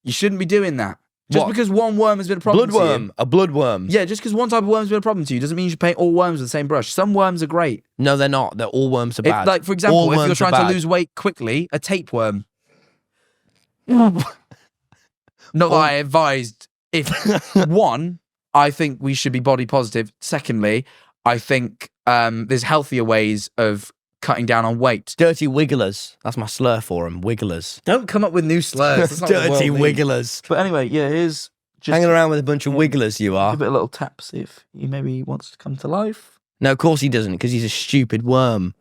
[SPEAKER 1] You shouldn't be doing that. Just because one worm has been a problem to you.
[SPEAKER 2] A bloodworm.
[SPEAKER 1] Yeah, just because one type of worm's been a problem to you doesn't mean you should paint all worms with the same brush. Some worms are great.
[SPEAKER 2] No, they're not. They're all worms are bad.
[SPEAKER 1] Like, for example, if you're trying to lose weight quickly, a tapeworm. Not that I advised. If one, I think we should be body positive. Secondly, I think there's healthier ways of cutting down on weight.
[SPEAKER 2] Dirty wigglers. That's my slur for them. Wigglers.
[SPEAKER 1] Don't come up with new slurs. That's not what the
[SPEAKER 2] Dirty
[SPEAKER 1] world needs.
[SPEAKER 2] wigglers.
[SPEAKER 1] But anyway, yeah, here's just
[SPEAKER 2] hanging around with a bunch of wigglers. You are.
[SPEAKER 1] Give it a little tap, see if he maybe wants to come to life.
[SPEAKER 2] No, of course he doesn't, because he's a stupid worm.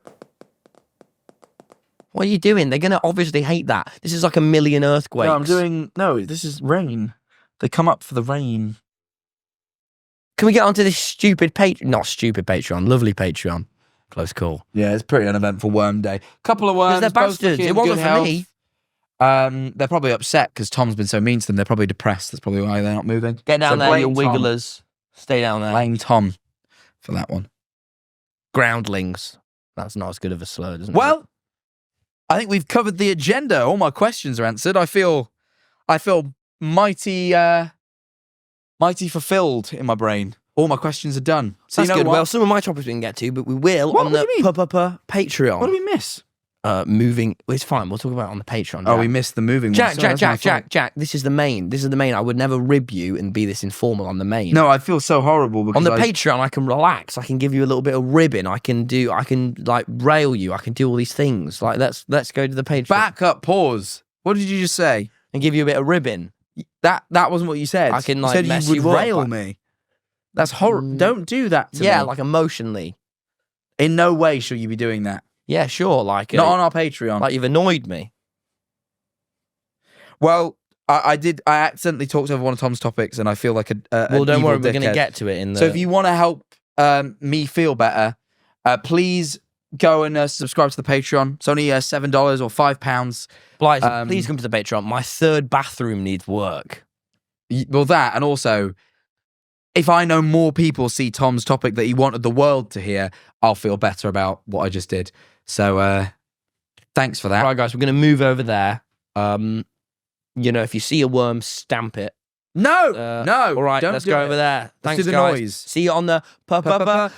[SPEAKER 2] What are you doing? They're gonna obviously hate that. This is like a million earthquakes.
[SPEAKER 1] No, this is rain. They come up for the rain.
[SPEAKER 2] Can we get onto this stupid not stupid Patreon, lovely Patreon? Close call.
[SPEAKER 1] Yeah, it's pretty uneventful worm day. Couple of worms.
[SPEAKER 2] They're
[SPEAKER 1] both
[SPEAKER 2] bastards.
[SPEAKER 1] looking
[SPEAKER 2] It wasn't
[SPEAKER 1] good
[SPEAKER 2] for
[SPEAKER 1] health.
[SPEAKER 2] me.
[SPEAKER 1] They're probably upset because Tom's been so mean to them. They're probably depressed. That's probably why they're not moving.
[SPEAKER 2] Get down
[SPEAKER 1] So
[SPEAKER 2] there, you
[SPEAKER 1] blame Tom.
[SPEAKER 2] wigglers. Stay down there.
[SPEAKER 1] Blame Tom for that one.
[SPEAKER 2] Groundlings. That's not as good of a slur, isn't it?
[SPEAKER 1] Well, I think we've covered the agenda. All my questions are answered. I feel mighty fulfilled in my brain. All my questions are done. So
[SPEAKER 2] that's
[SPEAKER 1] you know
[SPEAKER 2] good.
[SPEAKER 1] what?
[SPEAKER 2] Well, some of my topics we can get to, but we will
[SPEAKER 1] What
[SPEAKER 2] on
[SPEAKER 1] do
[SPEAKER 2] the
[SPEAKER 1] you mean?
[SPEAKER 2] Patreon.
[SPEAKER 1] What do we miss?
[SPEAKER 2] Moving. It's fine. We'll talk about it on the Patreon.
[SPEAKER 1] Oh,
[SPEAKER 2] Jack.
[SPEAKER 1] we missed the moving one.
[SPEAKER 2] Jack,
[SPEAKER 1] Sorry, that's my fault.
[SPEAKER 2] Jack. This is the main. This is the main. I would never rib you and be this informal on the main.
[SPEAKER 1] No, I feel so horrible because
[SPEAKER 2] On the Patreon, I can relax. I can give you a little bit of ribbing. I can like rail you. I can do all these things. Like let's go to the Patreon
[SPEAKER 1] Back up, pause. What did you just say?
[SPEAKER 2] and give you a bit of ribbing.
[SPEAKER 1] That wasn't what you said.
[SPEAKER 2] I can,
[SPEAKER 1] you
[SPEAKER 2] like,
[SPEAKER 1] said
[SPEAKER 2] mess
[SPEAKER 1] you would
[SPEAKER 2] you up,
[SPEAKER 1] rail
[SPEAKER 2] like-
[SPEAKER 1] me. That's horrible. Don't do that to me.
[SPEAKER 2] Yeah, like emotionally.
[SPEAKER 1] In no way shall you be doing that.
[SPEAKER 2] Yeah, sure. Like
[SPEAKER 1] Not on our Patreon.
[SPEAKER 2] like you've annoyed me.
[SPEAKER 1] Well, I accidentally talked over one of Tom's topics, and I feel like
[SPEAKER 2] Well, don't
[SPEAKER 1] evil
[SPEAKER 2] worry. We're going to
[SPEAKER 1] dickhead.
[SPEAKER 2] get to it in the.
[SPEAKER 1] So if you want to help me feel better, please go and subscribe to the Patreon. It's only $7 or £5.
[SPEAKER 2] Blight, please come to the Patreon. My third bathroom needs work.
[SPEAKER 1] Well, that, and also, if I know more people see Tom's topic that he wanted the world to hear, I'll feel better about what I just did. So thanks for that.
[SPEAKER 2] Right, guys, we're going to move over there. You know, if you see a worm, stamp it.
[SPEAKER 1] No, no.
[SPEAKER 2] All right,
[SPEAKER 1] don't
[SPEAKER 2] let's
[SPEAKER 1] do
[SPEAKER 2] go
[SPEAKER 1] it.
[SPEAKER 2] over there.
[SPEAKER 1] Let's
[SPEAKER 2] Thanks,
[SPEAKER 1] do the
[SPEAKER 2] guys.
[SPEAKER 1] noise.
[SPEAKER 2] See you on the
[SPEAKER 1] Patreon.